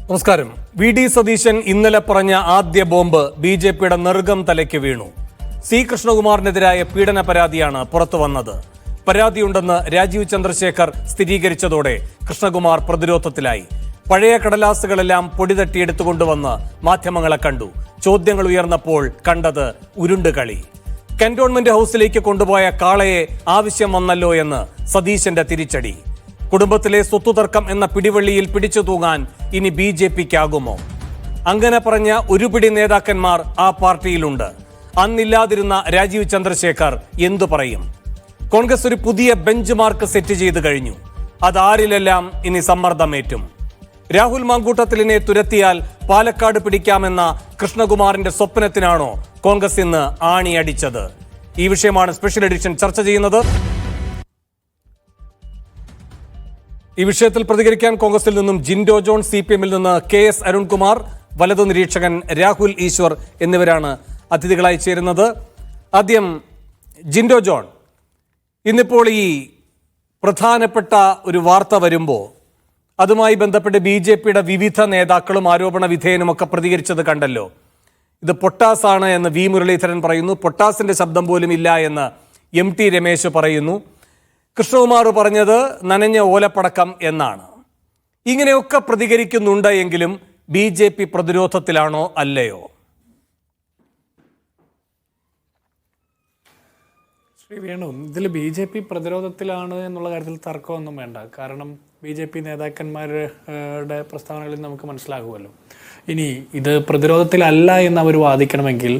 നമസ്കാരം. V D Satheesan ഇന്നലെ പറഞ്ഞ ആദ്യ ബോംബ് ബി.ജെ.പിയുടെ നെറുകം തലയ്ക്ക് വീണു. സി കൃഷ്ണകുമാറിനെതിരായ പീഡന പരാതിയാണ് പുറത്തു വന്നത്. പരാതിയുണ്ടെന്ന് രാജീവ് ചന്ദ്രശേഖർ സ്ഥിരീകരിച്ചതോടെ കൃഷ്ണകുമാർ പ്രതിരോധത്തിലായി. പഴയ കടലാസുകളെല്ലാം പൊടി തട്ടിയെടുത്തുകൊണ്ടുവന്ന് മാധ്യമങ്ങളെ കണ്ടു. ചോദ്യങ്ങൾ ഉയർന്നപ്പോൾ കണ്ടത് ഉരുണ്ടുകളി. കന്റോൺമെന്റ് ഹൌസിലേക്ക് കൊണ്ടുപോയ കാളയെ ആവശ്യം വന്നല്ലോ എന്ന് സതീശന്റെ തിരിച്ചടി. കുടുംബത്തിലെ സ്വത്തുതർക്കം എന്ന പിടിവള്ളിയിൽ പിടിച്ചു തൂങ്ങാൻ ഇനി ബി.ജെ.പിക്കാകുമോ? അങ്ങനെ പറഞ്ഞ ഒരു പിടി നേതാക്കന്മാർ ആ പാർട്ടിയിലുണ്ട്. അന്നില്ലാതിരുന്ന രാജീവ് ചന്ദ്രശേഖർ എന്തു പറയും? കോൺഗ്രസ് ഒരു പുതിയ ബെഞ്ച് മാർക്ക് സെറ്റ് ചെയ്തു കഴിഞ്ഞു. അതാരിലെല്ലാം ഇനി സമ്മർദ്ദമേറ്റും. രാഹുൽ മാങ്കൂട്ടത്തിലിനെ തുരത്തിയാൽ പാലക്കാട് പിടിക്കാമെന്ന കൃഷ്ണകുമാറിന്റെ സ്വപ്നത്തിനാണോ കോൺഗ്രസ് ഇന്ന് ആണിയടിച്ചത്? ഈ വിഷയമാണ് സ്പെഷ്യൽ എഡിഷൻ ചർച്ച ചെയ്യുന്നത്. ഈ വിഷയത്തിൽ പ്രതികരിക്കാൻ കോൺഗ്രസിൽ നിന്നും ജിൻഡോ ജോൺ, CPM-ൽ നിന്ന് KS അരുൺകുമാർ, വലതു നിരീക്ഷകൻ രാഹുൽ ഈശ്വർ എന്നിവരാണ് അതിഥികളായി ചേരുന്നത്. ആദ്യം ജിൻഡോ ജോൺ, ഇന്നിപ്പോൾ ഈ പ്രധാനപ്പെട്ട ഒരു വാർത്ത വരുമ്പോൾ അതുമായി ബന്ധപ്പെട്ട് ബി.ജെ.പിയുടെ വിവിധ നേതാക്കളും ആരോപണ വിധേയനുമൊക്കെ പ്രതികരിച്ചത് കണ്ടല്ലോ. ഇത് പൊട്ടാസാണ് എന്ന് വി മുരളീധരൻ പറയുന്നു. പൊട്ടാസിന്റെ ശബ്ദം പോലും ഇല്ല എന്ന് MT രമേശ് പറയുന്നു. കൃഷ്ണകുമാർ പറഞ്ഞത് നനഞ്ഞ ഓലപ്പടക്കം എന്നാണ്. ഇങ്ങനെയൊക്കെ പ്രതികരിക്കുന്നുണ്ട് എങ്കിലും ബി.ജെ.പി പ്രതിരോധത്തിലാണോ അല്ലയോ? ശ്രീ വേണു, ഇതിൽ ബി.ജെ.പി പ്രതിരോധത്തിലാണ് എന്നുള്ള കാര്യത്തിൽ തർക്കമൊന്നും വേണ്ട. കാരണം ബി.ജെ.പി നേതാക്കന്മാരുടെ പ്രസ്താവനകളിൽ നമുക്ക് മനസ്സിലാകുമല്ലോ. ഇനി ഇത് പ്രതിരോധത്തിലല്ല എന്ന് അവർ വാദിക്കണമെങ്കിൽ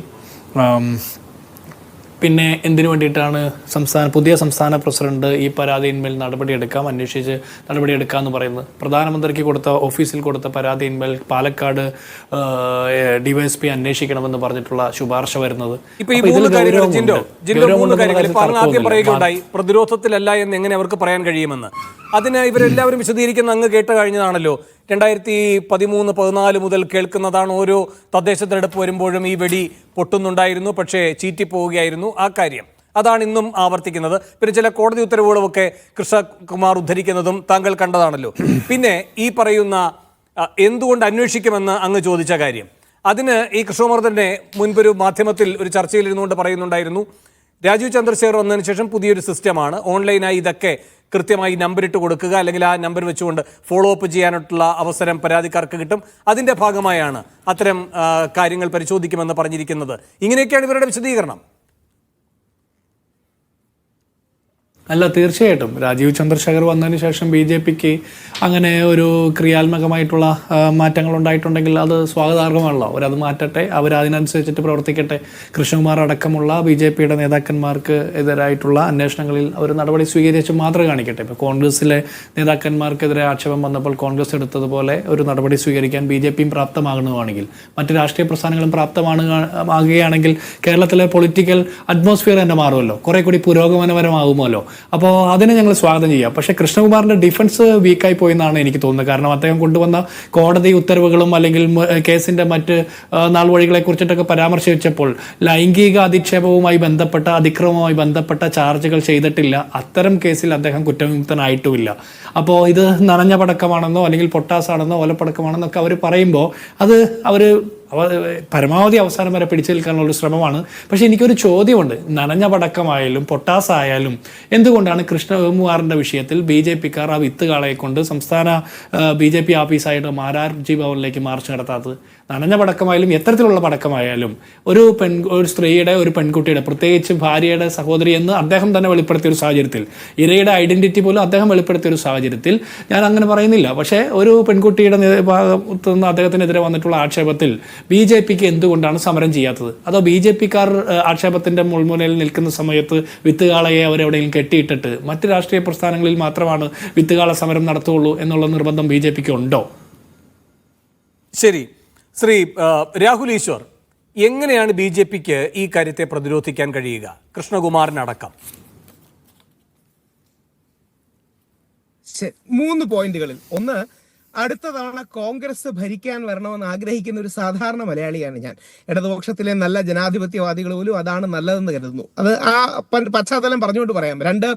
പിന്നെ എന്തിനു വേണ്ടിയിട്ടാണ് പുതിയ സംസ്ഥാന പ്രസിഡന്റ് ഈ പരാതിയിന്മേൽ അന്വേഷിച്ച് നടപടിയെടുക്കാമെന്ന് പറയുന്നത്? പ്രധാനമന്ത്രിക്ക് ഓഫീസിൽ കൊടുത്ത പരാതിയിന്മേൽ പാലക്കാട് DYSP അന്വേഷിക്കണമെന്ന് പറഞ്ഞിട്ടുള്ള ശുപാർശ വരുന്നത്. പ്രതിരോധത്തിലല്ല എന്ന് എങ്ങനെ അവർക്ക് പറയാൻ കഴിയുമെന്ന് അതിന് ഇവരെല്ലാവരും വിശദീകരിക്കുന്ന അങ്ങ് കേട്ട് കഴിഞ്ഞതാണല്ലോ. 2013-14 മുതൽ കേൾക്കുന്നതാണ്. ഓരോ തദ്ദേശ തെരഞ്ഞെടുപ്പ് വരുമ്പോഴും ഈ വെടി പൊട്ടുന്നുണ്ടായിരുന്നു, പക്ഷേ ചീറ്റിപ്പോവുകയായിരുന്നു. ആ കാര്യം അതാണ് ഇന്നും ആവർത്തിക്കുന്നത്. പിന്നെ ചില കോടതി ഉത്തരവുകളുമൊക്കെ കൃഷ്ണകുമാർ ഉദ്ധരിക്കുന്നതും താങ്കൾ കണ്ടതാണല്ലോ. പിന്നെ ഈ പറയുന്ന എന്തുകൊണ്ട് അന്വേഷിക്കുമെന്ന് അങ്ങ് ചോദിച്ച കാര്യം, അതിന് ഈ കൃഷ്ണകുമാർ തന്നെ മുൻപൊരു മാധ്യമത്തിൽ ഒരു ചർച്ചയിൽ ഇരുന്നുകൊണ്ട് പറയുന്നുണ്ടായിരുന്നു, രാജീവ് ചന്ദ്രശേഖർ വന്നതിന് ശേഷം പുതിയൊരു സിസ്റ്റമാണ്, ഓൺലൈനായി ഇതൊക്കെ കൃത്യമായി നമ്പറിട്ട് കൊടുക്കുക, അല്ലെങ്കിൽ ആ നമ്പർ വെച്ചുകൊണ്ട് ഫോളോ അപ്പ് ചെയ്യാനായിട്ടുള്ള അവസരം പരാതിക്കാർക്ക് കിട്ടും. അതിൻ്റെ ഭാഗമായാണ് അത്തരം കാര്യങ്ങൾ പരിശോധിക്കുമെന്ന് പറഞ്ഞിരിക്കുന്നത്. ഇങ്ങനെയൊക്കെയാണ് ഇവരുടെ വിശദീകരണം. അല്ല, തീർച്ചയായിട്ടും രാജീവ് ചന്ദ്രശേഖർ വന്നതിന് ശേഷം ബി.ജെ.പിക്ക് അങ്ങനെ ഒരു ക്രിയാത്മകമായിട്ടുള്ള മാറ്റങ്ങൾ ഉണ്ടായിട്ടുണ്ടെങ്കിൽ അത് സ്വാഗതാർഹമാണല്ലോ. അവരത് മാറ്റട്ടെ, അവരതിനനുസരിച്ചിട്ട് പ്രവർത്തിക്കട്ടെ. കൃഷ്ണകുമാർ അടക്കമുള്ള ബി.ജെ.പിയുടെ നേതാക്കന്മാർക്ക് എതിരായിട്ടുള്ള അന്വേഷണങ്ങളിൽ അവർ നടപടി സ്വീകരിച്ച് മാതൃക കാണിക്കട്ടെ. ഇപ്പോൾ കോൺഗ്രസിലെ നേതാക്കന്മാർക്കെതിരെ ആക്ഷേപം വന്നപ്പോൾ കോൺഗ്രസ് എടുത്തതുപോലെ ഒരു നടപടി സ്വീകരിക്കാൻ ബി.ജെ.പിയും പ്രാപ്തമാകുന്നതാണെങ്കിൽ, മറ്റ് രാഷ്ട്രീയ പ്രസ്ഥാനങ്ങളും പ്രാപ്തമാകുകയാണെങ്കിൽ കേരളത്തിലെ പൊളിറ്റിക്കൽ അറ്റ്മോസ്ഫിയർ തന്നെ മാറുമല്ലോ, കുറെ കൂടി പുരോഗമനപരമാകുമല്ലോ. അപ്പോൾ അതിനെ ഞങ്ങൾ സ്വാഗതം ചെയ്യാം. പക്ഷേ കൃഷ്ണകുമാറിന്റെ ഡിഫൻസ് വീക്കായി പോയെന്നാണ് എനിക്ക് തോന്നുന്നത്. കാരണം അദ്ദേഹം കൊണ്ടുവന്ന കോടതി ഉത്തരവുകളും അല്ലെങ്കിൽ കേസിന്റെ മറ്റ് നാൾവഴികളെ കുറിച്ചിട്ടൊക്കെ പരാമർശിച്ചപ്പോൾ ലൈംഗിക അധിക്ഷേപവുമായി ബന്ധപ്പെട്ട അതിക്രമവുമായി ബന്ധപ്പെട്ട ചാർജുകൾ ചെയ്തിട്ടില്ല. അത്തരം കേസിൽ അദ്ദേഹം കുറ്റവിമുക്തനായിട്ടുമില്ല. അപ്പോൾ ഇത് നനഞ്ഞ പടക്കമാണെന്നോ അല്ലെങ്കിൽ പൊട്ടാസാണെന്നോ ഓലപ്പടക്കമാണെന്നൊക്കെ അവർ പറയുമ്പോൾ അത് അവർ പരമാവധി അവസാനം വരെ പിടിച്ചു നിൽക്കാനുള്ള ഒരു ശ്രമമാണ്. പക്ഷെ എനിക്കൊരു ചോദ്യമുണ്ട്. നനഞ്ഞ പടക്കമായാലും പൊട്ടാസായാലും എന്തുകൊണ്ടാണ് കൃഷ്ണകുമാറിന്റെ വിഷയത്തിൽ ബി.ജെ.പിക്കാർ ആ വിത്തുകാളയെ കൊണ്ട് സംസ്ഥാന ബി.ജെ.പി ഓഫീസായിട്ട് മാരാർജി ഭവനിലേക്ക് മാർച്ച് നടത്താത്തത്? നനഞ്ഞ പടക്കമായാലും എത്തരത്തിലുള്ള പടക്കമായാലും ഒരു സ്ത്രീയുടെ, ഒരു പെൺകുട്ടിയുടെ, പ്രത്യേകിച്ച് ഭാര്യയുടെ സഹോദരി എന്ന് അദ്ദേഹം തന്നെ വെളിപ്പെടുത്തിയ ഒരു സാഹചര്യത്തിൽ, ഇരയുടെ ഐഡന്റിറ്റി പോലും അദ്ദേഹം വെളിപ്പെടുത്തിയ ഒരു സാഹചര്യത്തിൽ ഞാൻ അങ്ങനെ പറയുന്നില്ല. പക്ഷേ ഒരു പെൺകുട്ടിയുടെ ഭാഗത്തു നിന്ന് അദ്ദേഹത്തിനെതിരെ വന്നിട്ടുള്ള ആക്ഷേപത്തിൽ ബി.ജെ.പിക്ക് എന്തുകൊണ്ടാണ് സമരം ചെയ്യാത്തത്? അതോ ബി.ജെ.പിക്കാർ ആക്ഷേപത്തിന്റെ മുൾമുനയിൽ നിൽക്കുന്ന സമയത്ത് വിത്തുകാളയെ അവരെവിടെയെങ്കിലും കെട്ടിയിട്ടിട്ട് മറ്റ് രാഷ്ട്രീയ പ്രസ്ഥാനങ്ങളിൽ മാത്രമാണ് വിത്തുകാള സമരം നടത്തുകയുള്ളൂ എന്നുള്ള നിർബന്ധം ബി.ജെ.പിക്ക് ഉണ്ടോ? ശരി, ശ്രീ രാഹുൽ ഈശ്വർ, എങ്ങനെയാണ് ബി.ജെ.പിക്ക് ഈ കാര്യത്തെ പ്രതിരോധിക്കാൻ കഴിയുക, കൃഷ്ണകുമാറിനടക്കം? 3 പോയിന്റുകളിൽ ഒന്ന്, അടുത്ത തവണ കോൺഗ്രസ് ഭരിക്കാൻ വരണമെന്ന് ആഗ്രഹിക്കുന്ന ഒരു സാധാരണ മലയാളിയാണ് ഞാൻ. ഇടതുപക്ഷത്തിലെ നല്ല ജനാധിപത്യവാദികൾ പോലും അതാണ് നല്ലതെന്ന് കരുതുന്നു. അത് ആ പശ്ചാത്തലം പറഞ്ഞുകൊണ്ട് പറയാം. 2,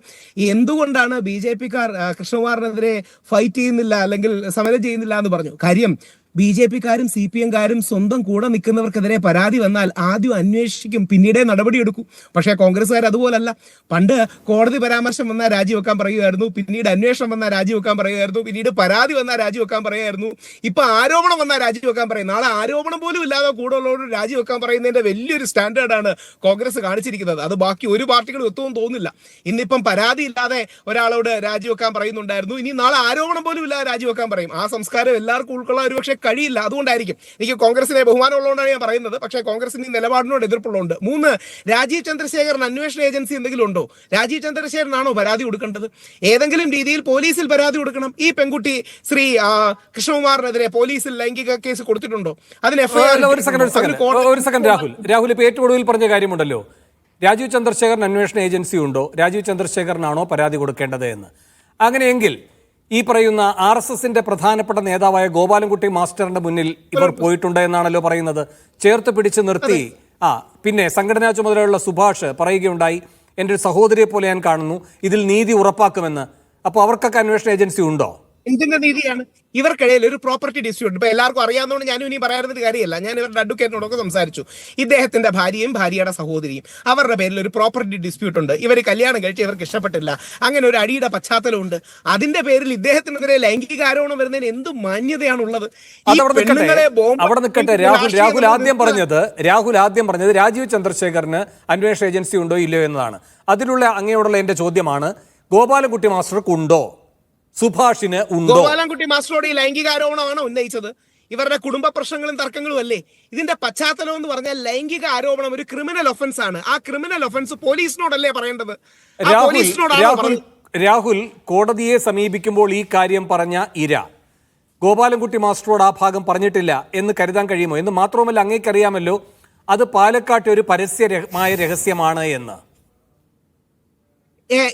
എന്തുകൊണ്ടാണ് BJP-ക്കാർ കൃഷ്ണകുമാറിനെതിരെ ഫൈറ്റ് ചെയ്യുന്നില്ല അല്ലെങ്കിൽ സമരം ചെയ്യുന്നില്ല എന്ന് പറഞ്ഞു. കാര്യം BJP-കാരും CPM-കാരും സ്വന്തം കൂടെ നിൽക്കുന്നവർക്കെതിരെ പരാതി വന്നാൽ ആദ്യം അന്വേഷിക്കും, പിന്നീടേ നടപടിയെടുക്കും. പക്ഷേ കോൺഗ്രസ്സുകാർ അതുപോലല്ല. പണ്ട് കോടതി പരാമർശം വന്നാൽ രാജിവെക്കാൻ പറയുമായിരുന്നു, പിന്നീട് അന്വേഷണം വന്നാൽ രാജിവെക്കാൻ പറയുമായിരുന്നു, പിന്നീട് പരാതി വന്നാൽ രാജിവെക്കാൻ പറയുമായിരുന്നു, ഇപ്പൊ ആരോപണം വന്നാൽ രാജിവെക്കാൻ പറയും. നാളെ ആരോപണം പോലും ഇല്ലാതെ കൂടെ ഉള്ളവരോട് രാജിവെക്കാൻ പറയുന്നതിന്റെ വലിയൊരു സ്റ്റാൻഡേർഡാണ് കോൺഗ്രസ് കാണിച്ചിരിക്കുന്നത്. അത് ബാക്കി ഒരു പാർട്ടികളും എത്തുമെന്ന് തോന്നുന്നില്ല. ഇന്നിപ്പം പരാതി ഇല്ലാതെ ഒരാളോട് രാജിവെക്കാൻ പറയുന്നുണ്ടായിരുന്നു, ഇനി നാളെ ആരോപണം പോലും ഇല്ലാതെ രാജിവെക്കാൻ പറയും. ആ സംസ്കാരം എല്ലാവർക്കും ഉൾക്കൊള്ളാൻ ഒരു പക്ഷേ കഴിയില്ല. അതുകൊണ്ടായിരിക്കും എനിക്ക് കോൺഗ്രസിനെ ബഹുമാനമുള്ളതുകൊണ്ടാണ് ഞാൻ പറയുന്നത്. പക്ഷേ കോൺഗ്രസിന് ഈ നിലപാടിനോട് എതിർപ്പുള്ളതുകൊണ്ട്. 3, രാജീവ് ചന്ദ്രശേഖരൻ അന്വേഷണ ഏജൻസി എന്തെങ്കിലും ഉണ്ടോ? രാജീവ് ചന്ദ്രശേഖരനാണോ പരാതി കൊടുക്കേണ്ടത്? ഏതെങ്കിലും രീതിയിൽ പോലീസിൽ പരാതി കൊടുക്കണം. ഈ പെൺകുട്ടി ശ്രീ കൃഷ്ണകുമാറിനെതിരെ പോലീസിൽ ലൈംഗിക കേസ് കൊടുത്തിട്ടുണ്ടോ? അതിന് ഒരു സെക്കൻഡ് രാഹുൽ ഇപ്പൊ ഏറ്റവും ഒടുവിൽ പറഞ്ഞ കാര്യമുണ്ടല്ലോ, രാജീവ് ചന്ദ്രശേഖരൻ അന്വേഷണ ഏജൻസി ഉണ്ടോ, രാജീവ് ചന്ദ്രശേഖരനാണോ പരാതി കൊടുക്കേണ്ടത് എന്ന്. അങ്ങനെയെങ്കിൽ ഈ പറയുന്ന RSSന്റെ പ്രധാനപ്പെട്ട നേതാവായ ഗോപാലൻകുട്ടി മാസ്റ്ററിന്റെ മുന്നിൽ ഇവർ പോയിട്ടുണ്ട് എന്നാണല്ലോ പറയുന്നത്. ചേർത്ത് പിടിച്ച് നിർത്തി. പിന്നെ സംഘടനാ ചുമതലയുള്ള സുഭാഷ് പറയുകയുണ്ടായി, എൻ്റെ ഒരു സഹോദരിയെ പോലെ ഞാൻ കാണുന്നു, ഇതിൽ നീതി ഉറപ്പാക്കുമെന്ന്. അപ്പോൾ അവർക്കൊക്കെ അന്വേഷണ ഏജൻസി ഉണ്ടോ? എന്തിന്റെ നീതിയാണ്? ഇവർക്കിടയിൽ ഒരു പ്രോപ്പർട്ടി ഡിസ്പ്യൂട്ട്. ഇപ്പൊ എല്ലാവർക്കും അറിയാവുന്നതുകൊണ്ട് ഞാനും ഇനി പറയാറുന്ന കാര്യമല്ല. ഞാൻ ഇവരുടെ അഡ്വക്കേറ്റിനോടൊക്കെ സംസാരിച്ചു. ഇദ്ദേഹത്തിന്റെ ഭാര്യയും ഭാര്യയുടെ സഹോദരിയും അവരുടെ പേരിൽ ഒരു പ്രോപ്പർട്ടി ഡിസ്പ്യൂട്ട് ഉണ്ട്. ഇവർ കല്യാണം കഴിച്ച് ഇവർക്ക് ഇഷ്ടപ്പെട്ടില്ല, അങ്ങനെ ഒരു അടിയുടെ പശ്ചാത്തലമുണ്ട്. അതിന്റെ പേരിൽ ഇദ്ദേഹത്തിനെതിരെ ലൈംഗിക ആരോപണം വരുന്നതിന് എന്ത് മാന്യതയാണുള്ളത്? അവിടെ നിൽക്കട്ടെ. രാഹുൽ ആദ്യം പറഞ്ഞത് രാജീവ് ചന്ദ്രശേഖരന് അന്വേഷണ ഏജൻസി ഉണ്ടോ ഇല്ലയോ എന്നതാണ്. അതിലുള്ള അങ്ങയോടുള്ള എന്റെ ചോദ്യമാണ്, ഗോപാലൻകുട്ടി മാസ്റ്റർക്ക് ഉണ്ടോ, സുഭാഷിന് ഉണ്ടോ? ഗോപാലൻകുട്ടി മാസ്റ്ററോട് ഈ ലൈംഗിക ആരോപണമാണ് ഉന്നയിച്ചത്. ഇവരുടെ കുടുംബ പ്രശ്നങ്ങളും തർക്കങ്ങളും അല്ലേ ഇതിന്റെ പശ്ചാത്തലം എന്ന് പറഞ്ഞാൽ? ലൈംഗിക ആരോപണം ഒരു ക്രിമിനൽ ഒഫൻസ് ആണ്. ആ ക്രിമിനൽ ഒഫൻസ് പോലീസിനോടല്ലേ പറയേണ്ടത്? രാഹുൽ കോടതിയെ സമീപിക്കുമ്പോൾ ഈ കാര്യം പറഞ്ഞ ഇര ഗോപാലൻകുട്ടി മാസ്റ്ററോട് ആ ഭാഗം പറഞ്ഞിട്ടില്ല എന്ന് കരുതാൻ കഴിയുമോ? എന്ന് മാത്രവുമല്ല, അങ്ങേക്കറിയാമല്ലോ അത് പാലക്കാട്ടെ ഒരു പരസ്യമായ രഹസ്യമാണ് എന്ന്.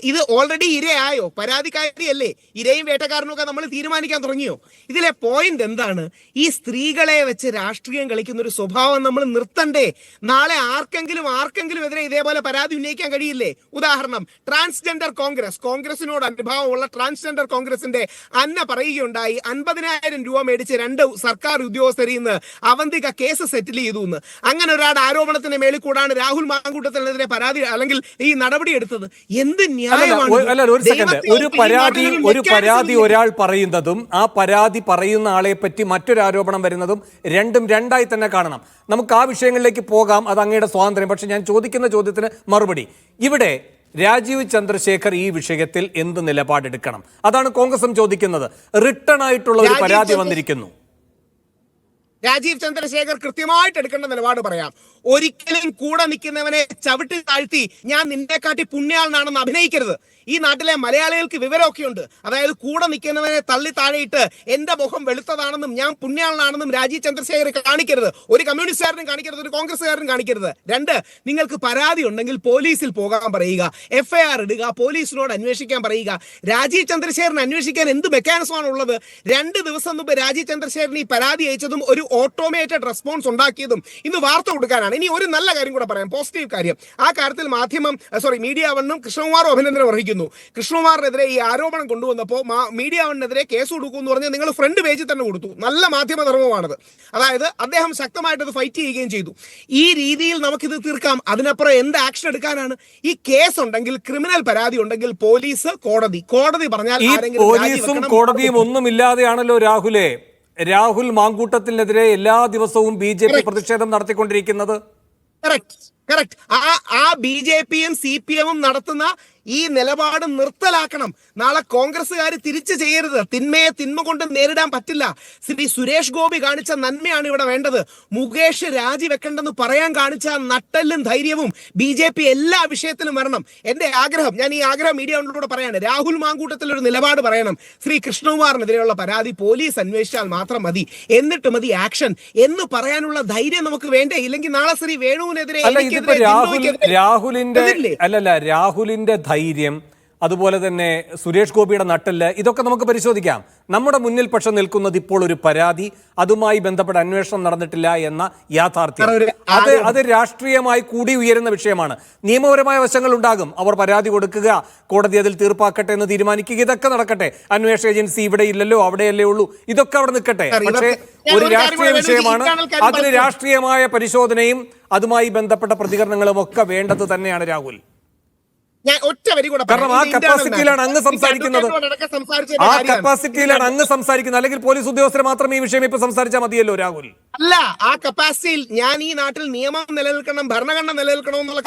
ഇത് ഓൾറെഡി ഇരയായോ? പരാതിക്കാരിയല്ലേ? ഇരയും വേട്ടക്കാരനും ഒക്കെ നമ്മൾ തീരുമാനിക്കാൻ തുടങ്ങിയോ? ഇതിലെ പോയിന്റ് എന്താണ്? ഈ സ്ത്രീകളെ വെച്ച് രാഷ്ട്രീയം കളിക്കുന്ന ഒരു സ്വഭാവം നമ്മൾ നിർത്തണ്ടേ? നാളെ ആർക്കെങ്കിലും എതിരെ ഇതേപോലെ പരാതി ഉന്നയിക്കാൻ കഴിയില്ലേ? ഉദാഹരണം, ട്രാൻസ്ജെൻഡർ കോൺഗ്രസിനോട് അനുഭാവമുള്ള ട്രാൻസ്ജെൻഡർ കോൺഗ്രസിന്റെ അന്ന പറയുകയുണ്ടായി, 50,000 രൂപ മേടിച്ച് 2 സർക്കാർ ഉദ്യോഗസ്ഥരിൽ നിന്ന് അവന്തിക കേസ് സെറ്റിൽ ചെയ്തു എന്ന്. അങ്ങനെ ഒരാളുടെ ആരോപണത്തിന് മേളിൽ കൂടാണ് രാഹുൽ മാങ്കൂട്ടത്തിനെതിരെ പരാതി അല്ലെങ്കിൽ ഈ നടപടി എടുത്തത്. എന്ത് ഒരു പരാതി ഒരാൾ പറയുന്നതും ആ പരാതി പറയുന്ന ആളെ പറ്റി മറ്റൊരു ആരോപണം വരുന്നതും രണ്ടും രണ്ടായി തന്നെ കാണണം. നമുക്ക് ആ വിഷയങ്ങളിലേക്ക് പോകാം, അത് അങ്ങയുടെ സ്വാതന്ത്ര്യം. പക്ഷെ ഞാൻ ചോദിക്കുന്ന ചോദ്യത്തിന് മറുപടി, ഇവിടെ രാജീവ് ചന്ദ്രശേഖർ ഈ വിഷയത്തിൽ എന്ത് നിലപാടെടുക്കണം? അതാണ് കോൺഗ്രസും ചോദിക്കുന്നത്. റിട്ടേൺ ആയിട്ടുള്ള ഒരു പരാതി വന്നിരിക്കുന്നു. രാജീവ് ചന്ദ്രശേഖർ കൃത്യമായിട്ട് എടുക്കേണ്ട നിലപാട് പറയാം. ഒരിക്കലും കൂടെ നിൽക്കുന്നവനെ ചവിട്ടി താഴ്ത്തി ഞാൻ നിന്നെക്കാട്ടി പുണ്യാളനാണെന്ന് അഭിനയിക്കരുത്. ഈ നാട്ടിലെ മലയാളികൾക്ക് വിവരമൊക്കെ ഉണ്ട്. അതായത് കൂടെ നിൽക്കുന്നവനെ തള്ളി താഴെയിട്ട് എന്റെ മുഖം വെളുത്തതാണെന്നും ഞാൻ പുണ്യാളനാണെന്നും രാജീവ് ചന്ദ്രശേഖർ കാണിക്കരുത്. ഒരു കമ്മ്യൂണിസ്റ്റുകാരനും കാണിക്കരുത്, ഒരു കോൺഗ്രസ്സുകാരനും കാണിക്കരുത്. 2, നിങ്ങൾക്ക് പരാതി ഉണ്ടെങ്കിൽ പോലീസിൽ പോകാൻ പറയുക, FIR ഇടുക, പോലീസിനോട് അന്വേഷിക്കാൻ പറയുക. രാജീവ് ചന്ദ്രശേഖരൻ അന്വേഷിക്കാൻ എന്ത് മെക്കാനിസമാണ് ഉള്ളത്? 2 ദിവസം മുമ്പ് രാജീവ് ചന്ദ്രശേഖരൻ ഈ പരാതി അയച്ചതും ഒരു ഓട്ടോമേറ്റഡ് റെസ്പോൺസ് ഉണ്ടാക്കിയതും ഇന്ന് വാർത്ത കൊടുക്കാനാണ്. ഇനി ഒരു നല്ല കാര്യം കൂടെ പറയാം, പോസിറ്റീവ് കാര്യം. ആ കാര്യത്തിൽ മീഡിയ വണ്ണും കൃഷ്ണകുമാറും അഭിനന്ദനം അർഹിക്കുന്നു. കൃഷ്ണകുമാറിനെതിരെ ഈ ആരോപണം കൊണ്ടുവന്നപ്പോൾ മീഡിയ വണ്ണിനെതിരെ കേസ് കൊടുക്കും എന്ന് പറഞ്ഞാൽ നിങ്ങൾ ഫ്രണ്ട് പേജിൽ തന്നെ കൊടുത്തു. നല്ല മാധ്യമ ധർമ്മമാണത്. അതായത് അദ്ദേഹം ശക്തമായിട്ട് ഫൈറ്റ് ചെയ്യുകയും ചെയ്തു. ഈ രീതിയിൽ നമുക്കിത് തീർക്കാം. അതിനപ്പുറം എന്ത് ആക്ഷൻ എടുക്കാനാണ്? ഈ കേസ് ഉണ്ടെങ്കിൽ, ക്രിമിനൽ പരാതി ഉണ്ടെങ്കിൽ പോലീസ്, കോടതി പറഞ്ഞാൽ പോലീസും കോടതിയും ഒന്നും ഇല്ലാതെയാണല്ലോ രാഹുൽ മാങ്കൂട്ടത്തിനെതിരെ എല്ലാ ദിവസവും BJP പ്രതിഷേധം നടത്തിക്കൊണ്ടിരിക്കുന്നത്. കറക്റ്റ്. ആ BJPയും CPMും നടത്തുന്ന ഈ നിലപാട് നിർത്തലാക്കണം. നാളെ കോൺഗ്രസ്സുകാർ തിരിച്ചു ചെയ്യരുത്. തിന്മയെ തിന്മ കൊണ്ട് നേരിടാൻ പറ്റില്ല. ശ്രീ സുരേഷ് ഗോപി കാണിച്ച നന്മയാണ് ഇവിടെ വേണ്ടത്. മുകേഷ് രാജിവെക്കണ്ടെന്ന് പറയാൻ കാണിച്ച നട്ടെല്ലും ധൈര്യവും BJP എല്ലാ വിഷയത്തിലും വരണം. എന്റെ ആഗ്രഹം, ഞാൻ ഈ ആഗ്രഹം മീഡിയ കൊണ്ടിലൂടെ പറയാണ്, രാഹുൽ മാങ്കൂട്ടത്തിൽ ഒരു നിലപാട് പറയണം. ശ്രീ കൃഷ്ണകുമാറിനെതിരെയുള്ള പരാതി പോലീസ് അന്വേഷിച്ചാൽ മാത്രം മതി, എന്നിട്ട് മതി ആക്ഷൻ എന്ന് പറയാനുള്ള ധൈര്യം നമുക്ക് വേണ്ടേ? ഇല്ലെങ്കിൽ നാളെ ശ്രീ വേണുവിനെതിരെ രാഹുലിന്റെ ധൈര്യം അതുപോലെ തന്നെ സുരേഷ് ഗോപിയുടെ നട്ടെല്ല്, ഇതൊക്കെ നമുക്ക് പരിശോധിക്കാം. നമ്മുടെ മുന്നിൽ പക്ഷെ നിൽക്കുന്നത് ഇപ്പോൾ ഒരു പരാതി, അതുമായി ബന്ധപ്പെട്ട അന്വേഷണം നടന്നിട്ടില്ല എന്ന യാഥാർത്ഥ്യം. അത് രാഷ്ട്രീയമായി കൂടി ഉയരുന്ന വിഷയമാണ്. നിയമപരമായ വശങ്ങൾ ഉണ്ടാകും. അവർ പരാതി കൊടുക്കുക, കോടതി അതിൽ തീർപ്പാക്കട്ടെ എന്ന് തീരുമാനിക്കുക, ഇതൊക്കെ നടക്കട്ടെ. അന്വേഷണ ഏജൻസി ഇവിടെ ഇല്ലല്ലോ, അവിടെയല്ലേ ഉള്ളൂ, ഇതൊക്കെ അവിടെ നിൽക്കട്ടെ. പക്ഷേ ഒരു രാഷ്ട്രീയ വിഷയമാണ്. അതിന് രാഷ്ട്രീയമായ പരിശോധനയും അതുമായി ബന്ധപ്പെട്ട പ്രതികരണങ്ങളും ഒക്കെ വേണ്ടത് തന്നെയാണ് രാഹുൽ. ഞാൻ ഒറ്റ വരി കൂടെ കാരണം ആ കപ്പാസിറ്റിയിലാണ് അങ്ങ് സംസാരിക്കുന്നത്. ആ കപ്പാസിറ്റിയിലാണ് അങ്ങ് സംസാരിക്കുന്നത്. അല്ലെങ്കിൽ പോലീസ് ഉദ്യോഗസ്ഥരെ മാത്രം ഈ വിഷയം ഇപ്പൊ സംസാരിച്ചാൽ മതിയല്ലോ രാഹുൽ. അല്ല, ആ കപ്പാസിറ്റിയിൽ ഞാൻ ഈ നാട്ടിൽ നിയമം നിലനിൽക്കണം, ഭരണഘടന നിലനിൽക്കണം എന്നുള്ള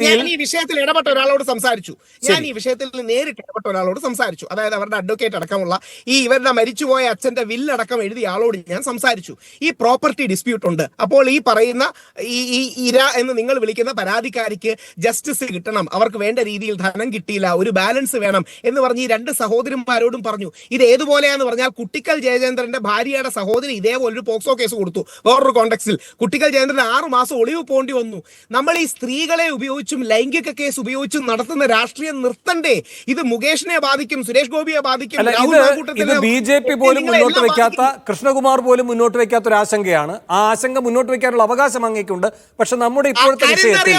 ഞാൻ ഈ വിഷയത്തിൽ ഇടപെട്ട ഒരാളോട് സംസാരിച്ചു. നേരിട്ട് ഇടപെട്ട ഒരാളോട് സംസാരിച്ചു. അതായത് അവരുടെ അഡ്വക്കേറ്റ് അടക്കമുള്ള ഇവരുടെ മരിച്ചുപോയ അച്ഛന്റെ വില്ലടക്കം എഴുതിയ ആളോട് ഞാൻ സംസാരിച്ചു. ഈ പ്രോപ്പർട്ടി ഡിസ്പ്യൂട്ട് ഉണ്ട്. അപ്പോൾ ഈ പറയുന്ന ഈ ഇര എന്ന് നിങ്ങൾ വിളിക്കുന്ന പരാതിക്കാരിക്ക് ജസ്റ്റിസ് കിട്ടണം, അവർക്ക് വേണ്ട രീതിയിൽ ധനം കിട്ടിയില്ല, ഒരു ബാലൻസ് വേണം എന്ന് പറഞ്ഞ് ഈ രണ്ട് സഹോദരന്മാരോടും പറഞ്ഞു. ഇത് ഏതുപോലെയാന്ന് പറഞ്ഞാൽ കുട്ടിക്കൽ ജയചന്ദ്രന്റെ ഭാര്യയുടെ സഹോദരി ഇതേപോലൊരു പോക്സോ കേസ് കൊടുത്തു. വേറൊരു കോണ്ടെക്സ്റ്റിൽ കുട്ടിക്കൽ ജയചന്ദ്രൻ 6 മാസം ഒളിവ് പോകേണ്ടി വന്നു. നമ്മൾ ഈ സ്ത്രീകളെ ഉപയോഗിച്ചും ലൈംഗിക കേസ് ഉപയോഗിച്ചും നടത്തുന്ന രാഷ്ട്രീയം നിർത്തണ്ടേ? ഇത് മുകേഷിനെ ബാധിക്കും, സുരേഷ് ഗോപിയെ ബാധിക്കും. ഇത് BJP പോലും മുന്നോട്ട് വെക്കാത്ത, കൃഷ്ണകുമാർ പോലും മുന്നോട്ട് വെക്കാത്ത ഒരു ആശങ്കയാണ്. ആ ആശങ്ക മുന്നോട്ട് വെക്കാനുള്ള അവകാശം അങ്ങേക്കുണ്ട്. പക്ഷെ നമ്മുടെ ഇപ്പോഴത്തെ വിഷയത്തിൽ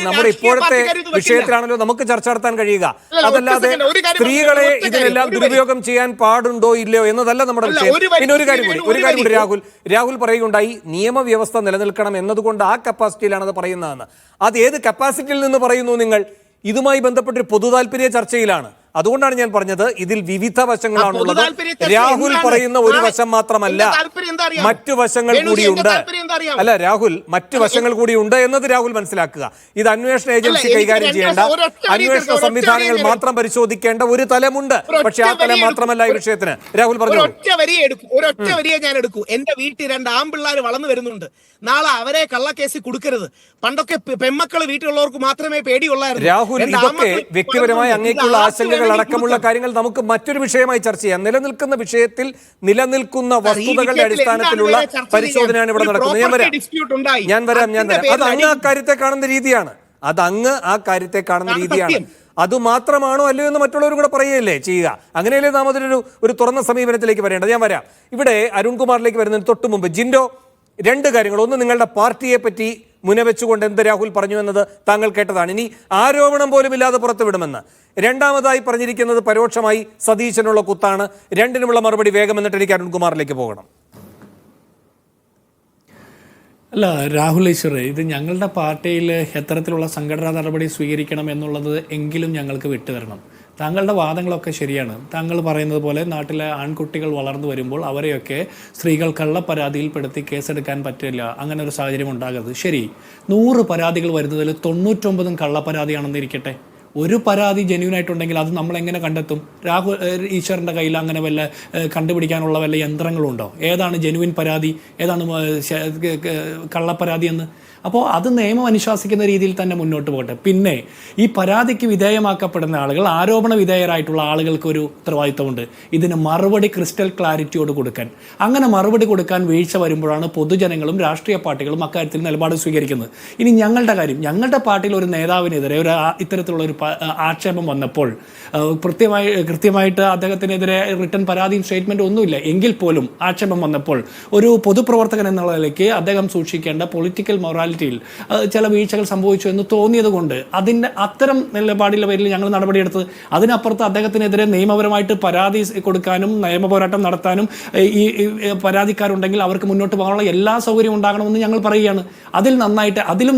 നമ്മുടെ ഇപ്പോഴത്തെ വിഷയത്തിലാണല്ലോ നമുക്ക് ചർച്ച നടത്താൻ കഴിയുക. അതല്ലാതെ സ്ത്രീകളെ ഇതിനെല്ലാം ദുരുപയോഗം ചെയ്യാൻ പാടുണ്ടോ ഇല്ലയോ എന്നതല്ല നമ്മുടെ വിഷയം. പിന്നെ ഒരു കാര്യം കൂടി രാഹുൽ പറയുകയുണ്ടായി, നിയമവ്യവസ്ഥ നിലനിൽക്കണം എന്നതുകൊണ്ട് ആ കപ്പാസിറ്റിയിലാണ് അത് പറയുന്നതെന്ന്. അത് ഏത് കപ്പാസിറ്റിയിൽ നിന്ന് പറയുന്നു നിങ്ങൾ? ഇതുമായി ബന്ധപ്പെട്ടൊരു പൊതു താല്പര്യ ചർച്ചയിലാണ്. അതുകൊണ്ടാണ് ഞാൻ പറഞ്ഞത് ഇതിൽ വിവിധ വശങ്ങളാണുള്ളത്. രാഹുൽ പറയുന്ന ഒരു വശം മാത്രമല്ല, മറ്റു വശങ്ങൾ കൂടിയുണ്ട്. അല്ല രാഹുൽ, മറ്റു വശങ്ങൾ കൂടിയുണ്ട് എന്നത് രാഹുൽ മനസ്സിലാക്കുക. ഇത് അന്വേഷണ ഏജൻസി കൈകാര്യം ചെയ്യേണ്ട, അന്വേഷണ സംവിധാനങ്ങൾ മാത്രം പരിശോധിക്കേണ്ട ഒരു തലമുണ്ട്. പക്ഷെ ആ തലം മാത്രമല്ല ഈ വിഷയത്തിന്. രാഹുൽ പറഞ്ഞു, ഒരൊറ്റ വരിയെ ഞാൻ എടുക്കൂ. എന്റെ വീട്ടിൽ 2 ആൺപിള്ളേർ വളർന്നു വരുന്നുണ്ട്. നാളെ അവരെ കള്ളക്കേസിൽ കൊടുക്കരുത്. പണ്ടൊക്കെ പെൺമക്കള് വീട്ടിലുള്ളവർക്ക് മാത്രമേ പേടിയുള്ളായിരുന്നു. രാഹുൽ, ഇതൊക്കെ വ്യക്തിപരമായ അങ്ങേക്കുള്ള ആശങ്കകൾ അടക്കമുള്ള കാര്യങ്ങൾ നമുക്ക് മറ്റൊരു വിഷയമായി ചർച്ച ചെയ്യാം. നിലനിൽക്കുന്ന വിഷയത്തിൽ നിലനിൽക്കുന്ന വസ്തുതകളുടെ അടിസ്ഥാനത്തിലുള്ള പരിശോധനയാണ് ഇവിടെ നടക്കുന്നത്. ഞാൻ വരാം. അത് അങ്ങ് ആ കാര്യത്തെ കാണുന്ന രീതിയാണ്. അത് മാത്രമാണോ അല്ലയോ എന്ന് മറ്റുള്ളവരും കൂടെ പറയുകയല്ലേ ചെയ്യുക. അങ്ങനെയല്ലേ നാം അതിനൊരു തുറന്ന സമീപനത്തിലേക്ക് വരേണ്ടത്. ഞാൻ വരാം. ഇവിടെ അരുൺകുമാറിലേക്ക് വരുന്നതിന് തൊട്ട് മുമ്പ് ജിൻഡോ 2 കാര്യങ്ങൾ. ഒന്ന്, നിങ്ങളുടെ പാർട്ടിയെ പറ്റി മുനവെച്ചുകൊണ്ട് എന്ത് രാഹുൽ പറഞ്ഞു എന്നത് താങ്കൾ കേട്ടതാണ്. ഇനി ആരോപണം പോലും ഇല്ലാതെ പുറത്തുവിടുമെന്ന്. രണ്ടാമതായി പറഞ്ഞിരിക്കുന്നത് പരോക്ഷമായി സതീശനുള്ള കുത്താണ്. രണ്ടിനുമുള്ള മറുപടി വേഗം, എന്നിട്ട് എനിക്ക് അരുൺകുമാറിലേക്ക് പോകണം. അല്ല രാഹുൽ ഈശ്വർ, ഇത് ഞങ്ങളുടെ പാർട്ടിയിൽ എത്തരത്തിലുള്ള സംഘടനാ നടപടി സ്വീകരിക്കണം എന്നുള്ളത് എങ്കിലും ഞങ്ങൾക്ക് വിട്ടുതരണം. താങ്കളുടെ വാദങ്ങളൊക്കെ ശരിയാണ്. താങ്കൾ പറയുന്നത് പോലെ നാട്ടിലെ ആൺകുട്ടികൾ വളർന്നു വരുമ്പോൾ അവരെയൊക്കെ സ്ത്രീകൾ കള്ളപ്പരാതിയിൽപ്പെടുത്തി കേസെടുക്കാൻ പറ്റില്ല, അങ്ങനെ ഒരു സാഹചര്യം ഉണ്ടാകരുത്. ശരി, 100 പരാതികൾ വരുന്നതിൽ 99 കള്ളപ്പരാതിയാണെന്നിരിക്കട്ടെ. ഒരു പരാതി ജെന്യൂൻ ആയിട്ടുണ്ടെങ്കിൽ അത് നമ്മൾ എങ്ങനെ കണ്ടെത്തും? രാഹുൽ ഈശ്വറിൻ്റെ കയ്യിൽ അങ്ങനെ വല്ല കണ്ടുപിടിക്കാനുള്ള വല്ല യന്ത്രങ്ങളുണ്ടോ? ഏതാണ് ജെന്യൂൻ പരാതി, ഏതാണ് കള്ളപ്പരാതി എന്ന്? അപ്പോൾ അത് നിയമം അനുശാസിക്കുന്ന രീതിയിൽ തന്നെ മുന്നോട്ട് പോകട്ടെ. പിന്നെ ഈ പരാതിക്ക് വിധേയമാക്കപ്പെടുന്ന ആളുകൾ, ആരോപണ വിധേയരായിട്ടുള്ള ആളുകൾക്ക് ഒരു ഉത്തരവാദിത്തമുണ്ട്. ഇതിന് മറുപടി ക്രിസ്റ്റൽ ക്ലാരിറ്റിയോട് കൊടുക്കാൻ. അങ്ങനെ മറുപടി കൊടുക്കാൻ വീഴ്ച വരുമ്പോഴാണ് പൊതുജനങ്ങളും രാഷ്ട്രീയ പാർട്ടികളും അക്കാര്യത്തിൽ നിലപാട് സ്വീകരിക്കുന്നത്. ഇനി ഞങ്ങളുടെ കാര്യം, ഞങ്ങളുടെ പാർട്ടിയിൽ ഒരു നേതാവിനെതിരെ ഇത്തരത്തിലുള്ളൊരു ആക്ഷേപം വന്നപ്പോൾ കൃത്യമായിട്ട് അദ്ദേഹത്തിനെതിരെ റിട്ടേൺ പരാതിയും സ്റ്റേറ്റ്മെൻറ്റും ഒന്നുമില്ല. എങ്കിൽ പോലും ആക്ഷേപം വന്നപ്പോൾ ഒരു പൊതുപ്രവർത്തകൻ എന്നുള്ള നിലയ്ക്ക് അദ്ദേഹം സൂക്ഷിക്കേണ്ട പൊളിറ്റിക്കൽ മൊറാലിറ്റിയിൽ ചില വീഴ്ചകൾ സംഭവിച്ചു എന്ന് തോന്നിയത് കൊണ്ട് അത്തരം നിലപാടിൻ്റെ പേരിൽ ഞങ്ങൾ നടപടിയെടുത്തത്. അതിനപ്പുറത്ത് അദ്ദേഹത്തിനെതിരെ നിയമപരമായിട്ട് പരാതി കൊടുക്കാനും നിയമപോരാട്ടം നടത്താനും ഈ പരാതിക്കാരുണ്ടെങ്കിൽ അവർക്ക് മുന്നോട്ട് പോകാനുള്ള എല്ലാ സൗകര്യവും ഉണ്ടാകണമെന്ന് ഞങ്ങൾ പറയുകയാണ്. അതിലും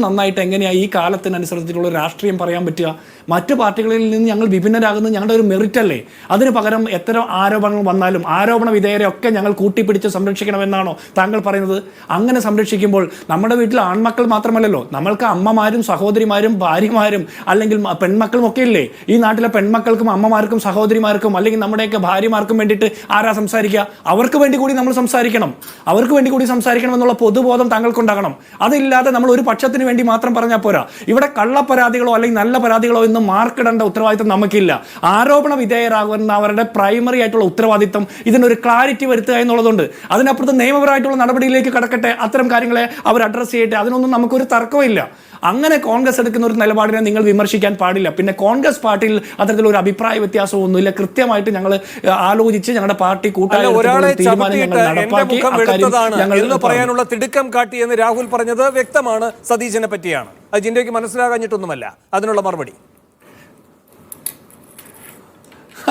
നന്നായിട്ട് എങ്ങനെയാണ് ഈ കാലത്തിനനുസരിച്ചിട്ടുള്ള രാഷ്ട്രീയം പറയാൻ പറ്റുക? മറ്റു പാർട്ടികളിൽ നിന്ന് ഞങ്ങൾ വിഭിന്നരാകുന്നത് ഞങ്ങളുടെ ഒരു മെറിറ്റ് അല്ലേ? അതിന് പകരം എത്ര ആരോപണങ്ങൾ വന്നാലും ആരോപണ വിധേയരെ ഒക്കെ ഞങ്ങൾ കൂട്ടിപ്പിടിച്ച് സംരക്ഷിക്കണമെന്നാണോ താങ്കൾ പറയുന്നത്? അങ്ങനെ സംരക്ഷിക്കുമ്പോൾ നമ്മുടെ വീട്ടിൽ ആൺമക്കൾ മാത്രമല്ലല്ലോ, നമ്മൾക്ക് അമ്മമാരും സഹോദരിമാരും ഭാര്യമാരും അല്ലെങ്കിൽ പെൺമക്കളും ഒക്കെ ഇല്ലേ? ഈ നാട്ടിലെ പെൺമക്കൾക്കും അമ്മമാർക്കും സഹോദരിമാർക്കും അല്ലെങ്കിൽ നമ്മുടെയൊക്കെ ഭാര്യമാർക്കും വേണ്ടിയിട്ട് ആരാ സംസാരിക്കുക? അവർക്ക് വേണ്ടി കൂടി നമ്മൾ സംസാരിക്കണം. അവർക്ക് വേണ്ടി കൂടി സംസാരിക്കണം എന്നുള്ള പൊതുബോധം താങ്കൾക്കുണ്ടാകണം. അതില്ലാതെ നമ്മൾ ഒരു പക്ഷത്തിന് വേണ്ടി മാത്രം പറഞ്ഞാൽ പോരാ. ഇവിടെ കള്ളപ്പരാതികളോ അല്ലെങ്കിൽ നല്ല പരാതികളോ എന്ന് മാർക്കിടേണ്ട ഉത്തരവാദിത്തം നമുക്കില്ല. ആരോപണ വിധേയരാകുന്നവരുടെ പ്രൈമറി ആയിട്ടുള്ള ഉത്തരവാദിത്തം ഇതിനൊരു ക്ലാരിറ്റി വരുത്തുക എന്നുള്ളതുണ്ട്. അതിനപ്പുറത്ത് നിയമപരമായിട്ടുള്ള നടപടിയിലേക്ക് കടക്കട്ടെ, അത്തരം കാര്യങ്ങളെ അവർ അഡ്രസ്സ് ചെയ്യട്ടെ, അതിനൊന്നും നമുക്കൊരു തർക്കമില്ല. അങ്ങനെ കോൺഗ്രസ് എടുക്കുന്ന ഒരു നിലപാടിനെ നിങ്ങൾ വിമർശിക്കാൻ പാടില്ല. പിന്നെ കോൺഗ്രസ് പാർട്ടിയിൽ അത്തരത്തിലൊരു അഭിപ്രായ വ്യത്യാസവും ഒന്നുമില്ല. കൃത്യമായിട്ട് ഞങ്ങൾ ആലോചിച്ച് ഞങ്ങളുടെ പാർട്ടി കൂട്ടായ തീരുമാനം ഞങ്ങൾ നടപ്പാക്കി എന്ന് പറയാനുള്ള തിടുക്കം കാട്ടി എന്ന് രാഹുൽ പറഞ്ഞത് വ്യക്തമാണ്, സതീശനെ പറ്റിയാണ്. അത് ജിൻഡോയ്ക്ക് മനസ്സിലാകാഞ്ഞിട്ടൊന്നുമല്ല. അതിനുള്ള മറുപടി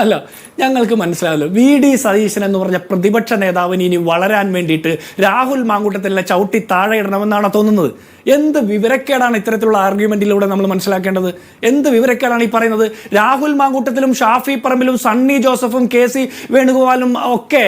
അല്ല, ഞങ്ങൾക്ക് മനസ്സിലായല്ലോ. വി ഡി സതീശൻ എന്ന് പറഞ്ഞ പ്രതിപക്ഷ നേതാവിന് ഇനി വളരാൻ വേണ്ടിയിട്ട് രാഹുൽ മാങ്കൂട്ടത്തിലെ ചവിട്ടി താഴെ ഇടണമെന്നാണ് തോന്നുന്നത്. എന്ത് വിവരക്കേടാണ് ഇത്തരത്തിലുള്ള ആർഗ്യുമെന്റിലൂടെ നമ്മൾ മനസ്സിലാക്കേണ്ടത്? എന്ത് വിവരക്കേടാണ് ഈ പറയുന്നത്? രാഹുൽ മാങ്കൂട്ടത്തിലും ഷാഫി പറമ്പിലും സണ്ണി ജോസഫും KC വേണുഗോപാലും ഒക്കെ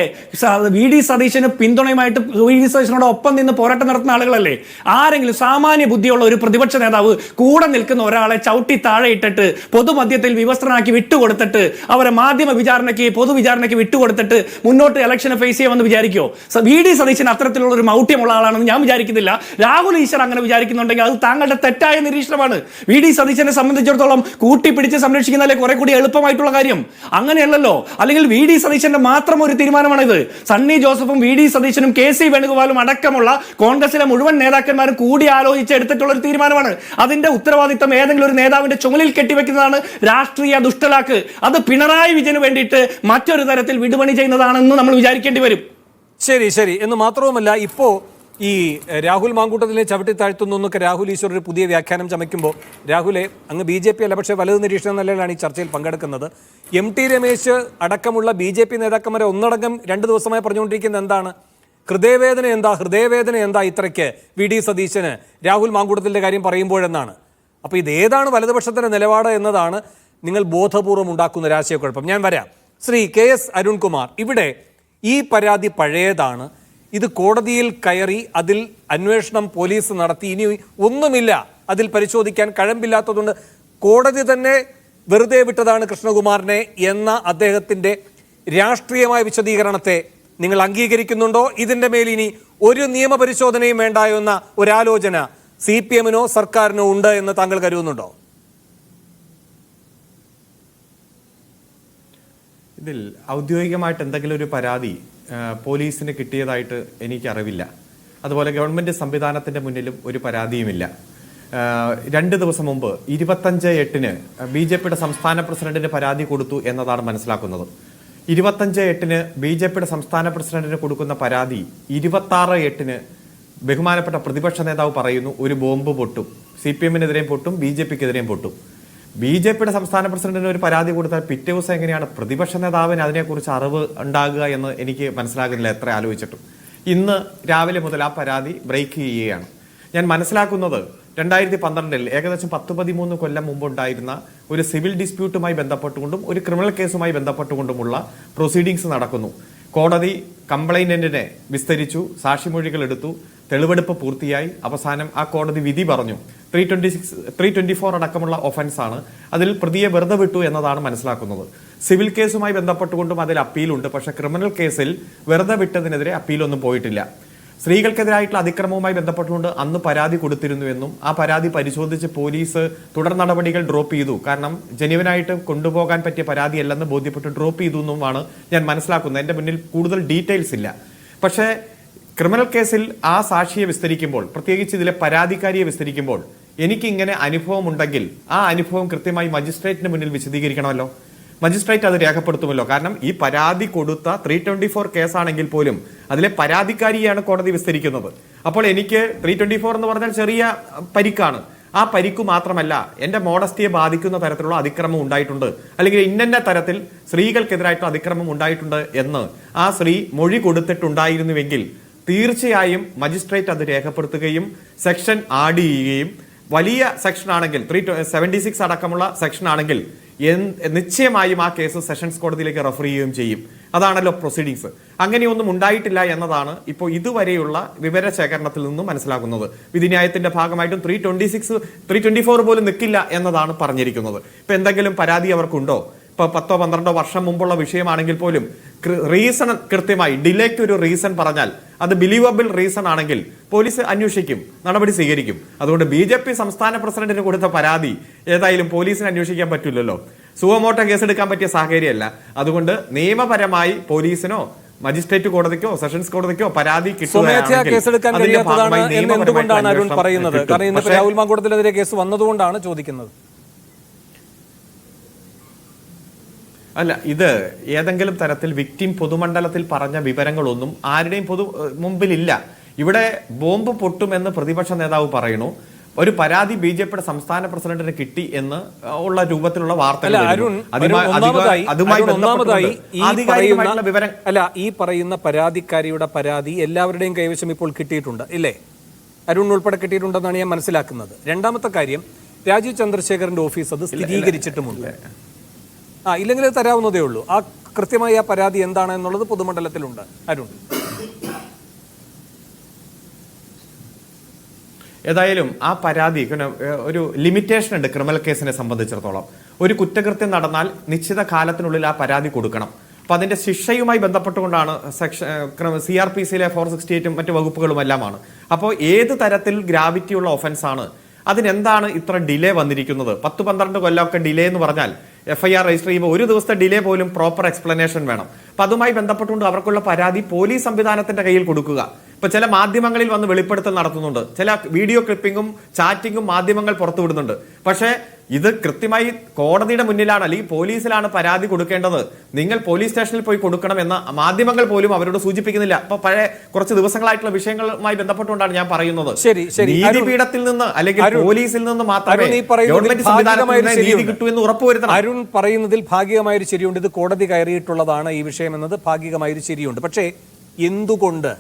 വി ഡി സതീശന് പിന്തുണയുമായിട്ട് വി ഡി സതീശനോട് ഒപ്പം നിന്ന് പോരാട്ടം നടത്തുന്ന ആളുകളല്ലേ? ആരെങ്കിലും സാമാന്യ ബുദ്ധിയുള്ള ഒരു പ്രതിപക്ഷ നേതാവ് കൂടെ നിൽക്കുന്ന ഒരാളെ ചവിട്ടി താഴെ ഇട്ടിട്ട് പൊതുമധ്യത്തിൽ വിവസ്ത്രനാക്കി വിട്ടുകൊടുത്തിട്ട് അവരെ മാധ്യമ വിചാരണയ്ക്ക് പൊതുവിചാരണയ്ക്ക് വിട്ടുകൊടുത്തിട്ട് മുന്നോട്ട് ഇലക്ഷനെ ഫേസ് ചെയ്യാമെന്ന് വിചാരിക്കുമോ? വി ഡി സതീശൻ അത്തരത്തിലുള്ള ഒരു മൗഢ്യമുള്ള ആളാണെന്ന് ഞാൻ വിചാരിക്കുന്നില്ല. രാഹുൽ ഈശ്വർ അങ്ങനെ വിചാരിക്കുന്നുണ്ടെങ്കിൽ അത് താങ്കളുടെ തെറ്റായ നിരീക്ഷണമാണ്. വി ഡി സതീശനെ സംബന്ധിച്ചിടത്തോളം കൂട്ടിപ്പിടിച്ച് സംരക്ഷിക്കുന്നതിലെ കുറെ കൂടി എളുപ്പമായിട്ടുള്ള കാര്യം അങ്ങനെയല്ലല്ലോ. അല്ലെങ്കിൽ വി ഡി സതീശന്റെ മാത്രം ഒരു തീരുമാനമാണിത്. സണ്ണി ജോസഫും വി ഡി സതീശനും KC വേണുഗോപാലും അടക്കമുള്ള കോൺഗ്രസിലെ മുഴുവൻ നേതാക്കന്മാരും കൂടി ആലോചിച്ച് എടുത്തിട്ടുള്ള ഒരു തീരുമാനമാണ്. അതിന്റെ ഉത്തരവാദിത്തം ഏതെങ്കിലും ഒരു നേതാവിന്റെ ചുമലിൽ കെട്ടിവെക്കുന്നതാണ് രാഷ്ട്രീയ ദുഷ്ടലാക്ക്. അത് പിണറായി വിജയന് വേണ്ടിയിട്ട് മറ്റൊരു തരത്തിൽ വിടുപണി ചെയ്യുന്നതാണെന്ന് നമ്മൾ വിചാരിക്കേണ്ടി വരും. ശരി എന്ന് മാത്രവുമല്ല, ഇപ്പോ ഈ രാഹുൽ മാങ്കൂട്ടത്തിലെ ചവിട്ടി താഴ്ത്തുന്നു എന്നൊക്കെ രാഹുൽ ഈശ്വർ ഒരു പുതിയ വ്യാഖ്യാനം ചമയ്ക്കുമ്പോൾ, രാഹുലെ അങ്ങ് BJP അല്ല, പക്ഷേ വലതു നിരീക്ഷണ നിലയിലാണ് ഈ ചർച്ചയിൽ പങ്കെടുക്കുന്നത്. MT രമേശ് അടക്കമുള്ള BJP നേതാക്കന്മാരെ ഒന്നടങ്കം 2 ദിവസമായി പറഞ്ഞുകൊണ്ടിരിക്കുന്നത് എന്താണ്? ഹൃദയവേദന എന്താ ഇത്രയ്ക്ക് വി ഡി സതീശന് രാഹുൽ മാങ്കൂട്ടത്തിൻ്റെ കാര്യം പറയുമ്പോഴെന്നാണ്. അപ്പോൾ ഇതേതാണ് വലതുപക്ഷത്തിൻ്റെ നിലപാട് എന്നതാണ് നിങ്ങൾ ബോധപൂർവം ഉണ്ടാക്കുന്ന ഒരു ആശയക്കുഴപ്പം. ഞാൻ വരാം. ശ്രീ KS അരുൺകുമാർ, ഇവിടെ ഈ പരാതി പഴയതാണ്. ഇത് കോടതിയിൽ കയറി അതിൽ അന്വേഷണം പോലീസ് നടത്തി, ഇനി ഒന്നുമില്ല, അതിൽ പരിശോധിക്കാൻ കഴമ്പില്ലാത്തതുകൊണ്ട് കോടതി തന്നെ വെറുതെ വിട്ടതാണ് കൃഷ്ണകുമാറിനെ എന്ന അദ്ദേഹത്തിൻ്റെ രാഷ്ട്രീയമായ വിശദീകരണത്തെ നിങ്ങൾ അംഗീകരിക്കുന്നുണ്ടോ? ഇതിൻ്റെ മേൽ ഇനി ഒരു നിയമപരിശോധനയും വേണ്ടായോ എന്ന ഒരാലോചന CPM-നോ സർക്കാരിനോ ഉണ്ട് എന്ന് താങ്കൾ കരുതുന്നുണ്ടോ? ഇതിൽ ഔദ്യോഗികമായിട്ട് എന്തെങ്കിലും ഒരു പരാതി പോലീസിന് കിട്ടിയതായിട്ട് എനിക്കറിവില്ല. അതുപോലെ ഗവൺമെന്റ് സംവിധാനത്തിന്റെ മുന്നിലും ഒരു പരാതിയുമില്ല. 2 ദിവസം മുമ്പ് 25/8 BJPയുടെ സംസ്ഥാന പ്രസിഡന്റിന് പരാതി കൊടുത്തു എന്നതാണ് മനസ്സിലാക്കുന്നത്. 25/8 BJPയുടെ സംസ്ഥാന പ്രസിഡന്റിന് കൊടുക്കുന്ന പരാതി 26/8 ബഹുമാനപ്പെട്ട പ്രതിപക്ഷ നേതാവ് പറയുന്നു ഒരു ബോംബ് പൊട്ടും, CPM-നെതിരെയും പൊട്ടും, BJPക്കെതിരെയും പൊട്ടും. BJPയുടെ സംസ്ഥാന പ്രസിഡന്റിന് ഒരു പരാതി കൊടുത്താൽ പിറ്റേ ദിവസം എങ്ങനെയാണ് പ്രതിപക്ഷ നേതാവിന് അതിനെക്കുറിച്ച് അറിവ് ഉണ്ടാകുക എന്ന് എനിക്ക് മനസ്സിലാകുന്നില്ല, എത്ര ആലോചിച്ചിട്ടും. ഇന്ന് രാവിലെ മുതൽ ആ പരാതി ബ്രേക്ക് ചെയ്യുകയാണ്. ഞാൻ മനസ്സിലാക്കുന്നത് 2012 ഏകദേശം 10-13 കൊല്ലം മുമ്പുണ്ടായിരുന്ന ഒരു സിവിൽ ഡിസ്പ്യൂട്ടുമായി ബന്ധപ്പെട്ടുകൊണ്ടും ഒരു ക്രിമിനൽ കേസുമായി ബന്ധപ്പെട്ടുകൊണ്ടുമുള്ള പ്രൊസീഡിങ്സ് നടക്കുന്നു. കോടതി കംപ്ലൈന്റിനെ വിസ്തരിച്ചു, സാക്ഷിമൊഴികൾ എടുത്തു, തെളിവെടുപ്പ് പൂർത്തിയായി. അവസാനം ആ കോടതി വിധി പറഞ്ഞു 324 അടക്കമുള്ള ഒഫൻസ് ആണ്, അതിൽ പ്രതിയെ വെറുതെ വിട്ടു എന്നതാണ് മനസ്സിലാക്കുന്നത്. സിവിൽ കേസുമായി ബന്ധപ്പെട്ടുകൊണ്ടും അതിൽ അപ്പീലുണ്ട്, പക്ഷെ ക്രിമിനൽ കേസിൽ വെറുതെ വിട്ടതിനെതിരെ അപ്പീലൊന്നും പോയിട്ടില്ല. സ്ത്രീകൾക്കെതിരായിട്ടുള്ള അതിക്രമവുമായി ബന്ധപ്പെട്ടുകൊണ്ട് അന്ന് പരാതി കൊടുത്തിരുന്നുവെന്നും ആ പരാതി പരിശോധിച്ച് പോലീസ് തുടർ നടപടികൾ ഡ്രോപ്പ് ചെയ്തു, കാരണം ജെന്യുവനായിട്ട് കൊണ്ടുപോകാൻ പറ്റിയ പരാതിയല്ലെന്ന് ബോധ്യപ്പെട്ട് ഡ്രോപ്പ് ചെയ്തു എന്നുമാണ് ഞാൻ മനസ്സിലാക്കുന്നത്. എന്റെ മുന്നിൽ കൂടുതൽ ഡീറ്റെയിൽസ് ഇല്ല. പക്ഷേ ക്രിമിനൽ കേസിൽ ആ സാക്ഷിയെ വിസ്തരിക്കുമ്പോൾ, പ്രത്യേകിച്ച് ഇതിലെ പരാതിക്കാരിയെ വിസ്തരിക്കുമ്പോൾ, എനിക്കിങ്ങനെ അനുഭവം ഉണ്ടെങ്കിൽ ആ അനുഭവം കൃത്യമായി മജിസ്ട്രേറ്റിന് മുന്നിൽ വിശദീകരിക്കണമല്ലോ. മജിസ്ട്രേറ്റ് അത് രേഖപ്പെടുത്തുമല്ലോ. കാരണം ഈ പരാതി കൊടുത്ത 324 കേസാണെങ്കിൽ പോലും അതിലെ പരാതിക്കാരിയാണ് കോടതി വിസ്തരിക്കുന്നത്. അപ്പോൾ എനിക്ക് 324 എന്ന് പറഞ്ഞാൽ ചെറിയ പരിക്കാണ്. ആ പരിക്കു മാത്രമല്ല, എന്റെ മോഡസ്റ്റിയെ ബാധിക്കുന്ന തരത്തിലുള്ള അതിക്രമം ഉണ്ടായിട്ടുണ്ട്, അല്ലെങ്കിൽ ഇന്ന തരത്തിൽ സ്ത്രീകൾക്കെതിരായിട്ടുള്ള അതിക്രമം ഉണ്ടായിട്ടുണ്ട് എന്ന് ആ സ്ത്രീ മൊഴി കൊടുത്തിട്ടുണ്ടായിരുന്നുവെങ്കിൽ തീർച്ചയായും മജിസ്ട്രേറ്റ് അത് രേഖപ്പെടുത്തുകയും സെക്ഷൻ ആഡ് ചെയ്യുകയും, വലിയ സെക്ഷൻ ആണെങ്കിൽ 376 അടക്കമുള്ള സെക്ഷൻ ആണെങ്കിൽ നിശ്ചയമായും ആ കേസ് സെഷൻസ് കോടതിയിലേക്ക് റെഫർ ചെയ്യുകയും ചെയ്യും. അതാണല്ലോ പ്രൊസീഡിങ്സ്. അങ്ങനെയൊന്നും ഉണ്ടായിട്ടില്ല എന്നതാണ് ഇപ്പോൾ ഇതുവരെയുള്ള വിവരശേഖരണത്തിൽ നിന്നും മനസ്സിലാക്കുന്നത്. വിധിന്യായത്തിന്റെ ഭാഗമായിട്ടും 326 324 പോലും നിൽക്കില്ല എന്നതാണ് പറഞ്ഞിരിക്കുന്നത്. ഇപ്പൊ എന്തെങ്കിലും പരാതി അവർക്കുണ്ടോ? ഇപ്പൊ 10-12 വർഷം മുമ്പുള്ള വിഷയമാണെങ്കിൽ പോലും റീസൺ കൃത്യമായി, ഡിലേക്ക് ഒരു റീസൺ പറഞ്ഞാൽ അത് ബിലീവബിൾ റീസൺ ആണെങ്കിൽ പോലീസ് അന്വേഷിക്കും, നടപടി സ്വീകരിക്കും. അതുകൊണ്ട് BJP സംസ്ഥാന പ്രസിഡന്റിന് കൊടുത്ത പരാതി ഏതായാലും പോലീസിന് അന്വേഷിക്കാൻ പറ്റില്ലല്ലോ. സുവമോട്ടോ കേസെടുക്കാൻ പറ്റിയ സാഹചര്യമല്ല. അതുകൊണ്ട് നിയമപരമായി പോലീസിനോ മജിസ്ട്രേറ്റ് കോടതിക്കോ സെഷൻസ് കോടതിക്കോ പരാതി സ്വമേധയാ കേസെടുക്കാൻ കഴിയാത്തതാണ് എന്ന് എന്തുകൊണ്ടാണ് അരുൺ പറയുന്നത്? കാരണം ഇന്നിപ്പോൾ രാഹുൽ മാങ്കൂട്ടത്തിനെതിരെ കേസ് വന്നതുകൊണ്ടാണ് ചോദിക്കുന്നത്. അല്ല, ഇത് ഏതെങ്കിലും തരത്തിൽ വിക്ടിം പൊതുമണ്ഡലത്തിൽ പറഞ്ഞ വിവരങ്ങളൊന്നും ആരുടെയും മുമ്പിലില്ല. ഇവിടെ ബോംബ് പൊട്ടുമെന്ന് പ്രതിപക്ഷ നേതാവ് പറയുന്നു. ഒരു പരാതി BJPയുടെ സംസ്ഥാന പ്രസിഡന്റിന് കിട്ടി എന്ന് ഉള്ള രൂപത്തിലുള്ള വാർത്തകൾ. ഈ പറയുന്ന പരാതിക്കാരിയുടെ പരാതി എല്ലാവരുടെയും കൈവശം ഇപ്പോൾ കിട്ടിയിട്ടുണ്ട് ഇല്ലേ? അരുൺ ഉൾപ്പെടെ കിട്ടിയിട്ടുണ്ടെന്നാണ് ഞാൻ മനസ്സിലാക്കുന്നത്. രണ്ടാമത്തെ കാര്യം, രാജീവ് ചന്ദ്രശേഖറിന്റെ ഓഫീസ് അത് സ്ഥിരീകരിച്ചിട്ടുമുണ്ട്. ഇല്ലെങ്കിൽ തരാവുന്നതേ ഉള്ളൂ. ആ കൃത്യമായി ആ പരാതി എന്താണ് എന്നുള്ളത് പൊതുമണ്ഡലത്തിലുണ്ട്. അരുൺ, ഏതായാലും ആ പരാതി ഒരു ലിമിറ്റേഷൻ ഉണ്ട് ക്രിമിനൽ കേസിനെ സംബന്ധിച്ചിടത്തോളം. ഒരു കുറ്റകൃത്യം നടന്നാൽ നിശ്ചിത കാലത്തിനുള്ളിൽ ആ പരാതി കൊടുക്കണം. അപ്പൊ അതിന്റെ ശിക്ഷയുമായി ബന്ധപ്പെട്ടുകൊണ്ടാണ് CRPCയിലെ 468 മറ്റു വകുപ്പുകളും എല്ലാമാണ്. അപ്പോൾ ഏത് തരത്തിൽ ഗ്രാവിറ്റിയുള്ള ഒഫൻസ് ആണ്, അതിനെന്താണ് ഇത്ര ഡിലേ വന്നിരിക്കുന്നത്? 10-12 കൊല്ലമൊക്കെ ഡിലേ എന്ന് പറഞ്ഞാൽ FIR രജിസ്റ്റർ ചെയ്യുമ്പോൾ ഒരു ദിവസത്തെ ഡിലേ പോലും പ്രോപ്പർ എക്സ്പ്ലനേഷൻ വേണം. അപ്പൊ അതുമായി ബന്ധപ്പെട്ടുകൊണ്ട് അവർക്കുള്ള പരാതി പോലീസ് സംവിധാനത്തിന്റെ കയ്യിൽ കൊടുക്കുക. ഇപ്പൊ ചില മാധ്യമങ്ങളിൽ വന്ന് വെളിപ്പെടുത്തൽ നടത്തുന്നുണ്ട്, ചില വീഡിയോ ക്ലിപ്പിംഗും ചാറ്റിംഗും മാധ്യമങ്ങൾ പുറത്തുവിടുന്നുണ്ട്. പക്ഷേ ഇത് കൃത്യമായി കോടതിയുടെ മുന്നിലാണ് അല്ലെങ്കിൽ പോലീസിലാണ് പരാതി കൊടുക്കേണ്ടത്. നിങ്ങൾ പോലീസ് സ്റ്റേഷനിൽ പോയി കൊടുക്കണം എന്ന മാധ്യമങ്ങൾ പോലും അവരോട് സൂചിപ്പിക്കുന്നില്ല. അപ്പൊ പഴയ കുറച്ച് ദിവസങ്ങളായിട്ടുള്ള വിഷയങ്ങളുമായി ബന്ധപ്പെട്ടുകൊണ്ടാണ് ഞാൻ പറയുന്നത്. നീതിപീഠത്തിൽ നിന്ന് അല്ലെങ്കിൽ പോലീസിൽ നിന്ന് മാത്രമേ ഗവൺമെന്റ് സംവിധാനത്തിന് നീതി കിട്ടൂ എന്ന് ഉറപ്പുവരുത്തണം. അരുൺ പറയുന്നതിൽ ഭാഗികമായൊരു ശരിയുണ്ട്. ഇത് കോടതി കയറിയിട്ടുള്ളതാണ് ഈ വിഷയം എന്നത് ഭാഗികമായൊരു ശരിയുണ്ട്. പക്ഷേ എന്തുകൊണ്ട്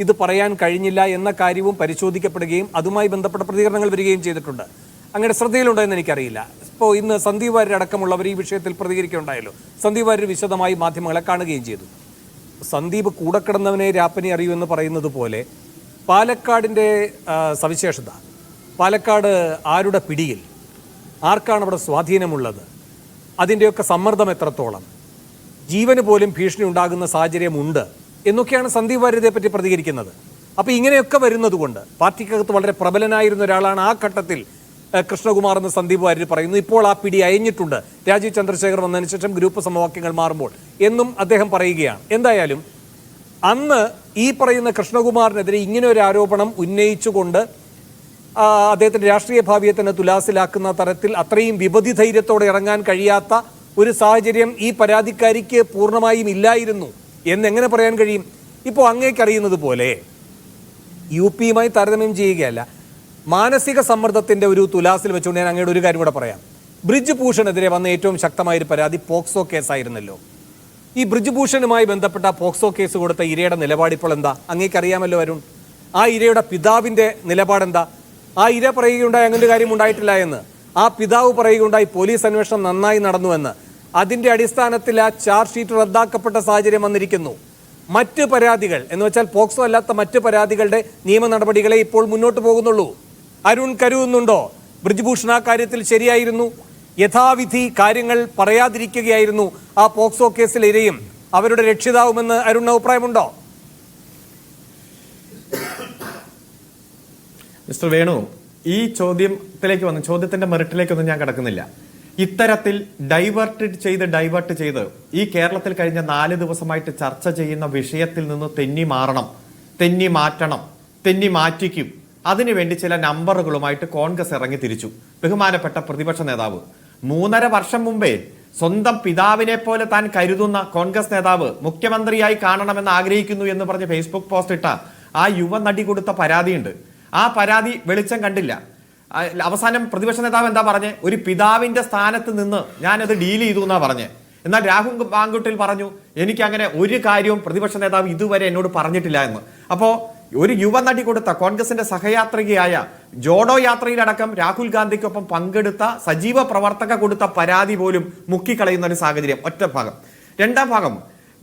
ഇത് പറയാൻ കഴിഞ്ഞില്ല എന്ന കാര്യവും പരിശോധിക്കപ്പെടുകയും അതുമായി ബന്ധപ്പെട്ട പ്രതികരണങ്ങൾ വരികയും ചെയ്തിട്ടുണ്ട്. അങ്ങനെ ശ്രദ്ധയിലുണ്ടോ എന്ന് എനിക്കറിയില്ല. ഇപ്പോൾ ഇന്ന് സന്ദീപ് വാര്യർ അടക്കമുള്ളവർ ഈ വിഷയത്തിൽ പ്രതികരിക്കുകയുണ്ടായല്ലോ. സന്ദീപ് വാര്യർ വിശദമായി മാധ്യമങ്ങളെ കാണുകയും ചെയ്തു. സന്ദീപ് കൂടക്കിടന്നവനെ രാപ്പനെ അറിയൂ എന്ന് പറയുന്നത് പോലെ പാലക്കാടിൻ്റെ സവിശേഷത, പാലക്കാട് ആരുടെ പിടിയിൽ, ആർക്കാണ് അവിടെ സ്വാധീനമുള്ളത്, അതിൻ്റെയൊക്കെ സമ്മർദ്ദം എത്രത്തോളം, ജീവന് പോലും ഭീഷണി ഉണ്ടാകുന്ന സാഹചര്യമുണ്ട് എന്നൊക്കെയാണ് സന്ദീപ് വാര്യരെ പറ്റി പ്രതികരിക്കുന്നത്. അപ്പോൾ ഇങ്ങനെയൊക്കെ വരുന്നത് കൊണ്ട് പാർട്ടിക്കകത്ത് വളരെ പ്രബലനായിരുന്ന ഒരാളാണ് ആ ഘട്ടത്തിൽ കൃഷ്ണകുമാർ എന്ന് സന്ദീപ് വാര്യർ പറയുന്നു. ഇപ്പോൾ ആ പിടി അയഞ്ഞിട്ടുണ്ട് രാജീവ് ചന്ദ്രശേഖർ വന്നതിന് ശേഷം ഗ്രൂപ്പ് സമവാക്യങ്ങൾ മാറുമ്പോൾ എന്നും അദ്ദേഹം പറയുകയാണ്. എന്തായാലും അന്ന് ഈ പറയുന്ന കൃഷ്ണകുമാറിനെതിരെ ഇങ്ങനെ ഒരു ആരോപണം ഉന്നയിച്ചുകൊണ്ട് അദ്ദേഹത്തിന്റെ രാഷ്ട്രീയ ഭാവിയെ തന്നെ തുലാസിലാക്കുന്ന തരത്തിൽ അത്രയും വിപതി ധൈര്യത്തോടെ ഇറങ്ങാൻ കഴിയാത്ത ഒരു സാഹചര്യം ഈ പരാതിക്കാരിക്ക് പൂർണ്ണമായും ഇല്ലായിരുന്നു എന്നെങ്ങനെ പറയാൻ കഴിയും? ഇപ്പോൾ അങ്ങേക്കറിയുന്നത് പോലെ UPയുമായി താരതമ്യം ചെയ്യുകയല്ല, മാനസിക സമ്മർദ്ദത്തിന്റെ ഒരു തുലാസിൽ വെച്ചുകൊണ്ട് ഞാൻ അങ്ങയുടെ ഒരു കാര്യം കൂടെ പറയാം. ബ്രിജ് ഭൂഷണെതിരെ വന്ന ഏറ്റവും ശക്തമായൊരു പരാതി പോക്സോ കേസായിരുന്നല്ലോ. ഈ ബ്രിജ് ഭൂഷണുമായി ബന്ധപ്പെട്ട പോക്സോ കേസ് കൊടുത്ത ഇരയുടെ നിലപാട് ഇപ്പോൾ എന്താ? അങ്ങേക്കറിയാമല്ലോ അരുൺ. ആ ഇരയുടെ പിതാവിന്റെ നിലപാടെന്താ? ആ ഇര പറയുകയുണ്ടായി അങ്ങനെ കാര്യം ഉണ്ടായിട്ടില്ല എന്ന്. ആ പിതാവ് പറയുകയുണ്ടായി പോലീസ് അന്വേഷണം നന്നായി നടന്നുവെന്ന്. അതിന്റെ അടിസ്ഥാനത്തിൽ ആ ചാർജ് ഷീറ്റ് റദ്ദാക്കപ്പെട്ട സാഹചര്യം വന്നിരിക്കുന്നു. മറ്റ് പരാതികൾ എന്ന് വെച്ചാൽ പോക്സോ അല്ലാത്ത മറ്റ് പരാതികളുടെ നിയമ നടപടികളെ ഇപ്പോൾ മുന്നോട്ട് പോകുന്നുള്ളൂ. അരുൺ കരുതുന്നുണ്ടോ ബ്രിജ്ഭൂഷൺ ആ കാര്യത്തിൽ ശരിയായിരുന്നു, യഥാവിധി കാര്യങ്ങൾ പറയാതിരിക്കുകയായിരുന്നു ആ പോക്സോ കേസിൽ ഇരയും അവരുടെ രക്ഷിതാവുമെന്ന് അരുൺ അഭിപ്രായമുണ്ടോ? മിസ്റ്റർ വേണു, ഈ ചോദ്യത്തിന്റെ മെറിറ്റിലേക്കൊന്നും ഞാൻ കടക്കുന്നില്ല. ഇത്തരത്തിൽ ഡൈവേർട്ട് ചെയ്ത് ഈ കേരളത്തിൽ കഴിഞ്ഞ 4 ദിവസമായിട്ട് ചർച്ച ചെയ്യുന്ന വിഷയത്തിൽ നിന്ന് തെന്നി മാറ്റണം, തെന്നി മാറ്റിക്കും. അതിനുവേണ്ടി ചില നമ്പറുകളുമായിട്ട് കോൺഗ്രസ് ഇറങ്ങി തിരിച്ചു. ബഹുമാനപ്പെട്ട പ്രതിപക്ഷ നേതാവ് 3.5 വർഷം മുമ്പേ സ്വന്തം പിതാവിനെ പോലെ താൻ കരുതുന്ന കോൺഗ്രസ് നേതാവ് മുഖ്യമന്ത്രിയായി കാണണമെന്ന് ആഗ്രഹിക്കുന്നു എന്ന് പറഞ്ഞ് ഫേസ്ബുക്ക് പോസ്റ്റ് ഇട്ട ആ യുവനടി കൊടുത്ത പരാതിയുണ്ട്. ആ പരാതി വെളിച്ചം കണ്ടില്ല. അവസാനം പ്രതിപക്ഷ നേതാവ് എന്താ പറഞ്ഞേ? ഒരു പിതാവിന്റെ സ്ഥാനത്ത് നിന്ന് ഞാനത് ഡീൽ ചെയ്തു എന്നാ പറഞ്ഞേ. എന്നാൽ രാഹുൽ മാങ്കൂട്ടിൽ പറഞ്ഞു എനിക്ക് അങ്ങനെ ഒരു കാര്യവും പ്രതിപക്ഷ നേതാവ് ഇതുവരെ എന്നോട് പറഞ്ഞിട്ടില്ല എന്ന്. അപ്പോ ഒരു യുവനടി കൊടുത്ത കോൺഗ്രസിന്റെ സഹയാത്രികയായ ജോഡോ യാത്രയിലടക്കം രാഹുൽ ഗാന്ധിക്കൊപ്പം പങ്കെടുത്ത സജീവ പ്രവർത്തക കൊടുത്ത പരാതി പോലും മുക്കിക്കളയുന്ന ഒരു സാഹചര്യം. ഒറ്റ ഭാഗം. രണ്ടാം ഭാഗം,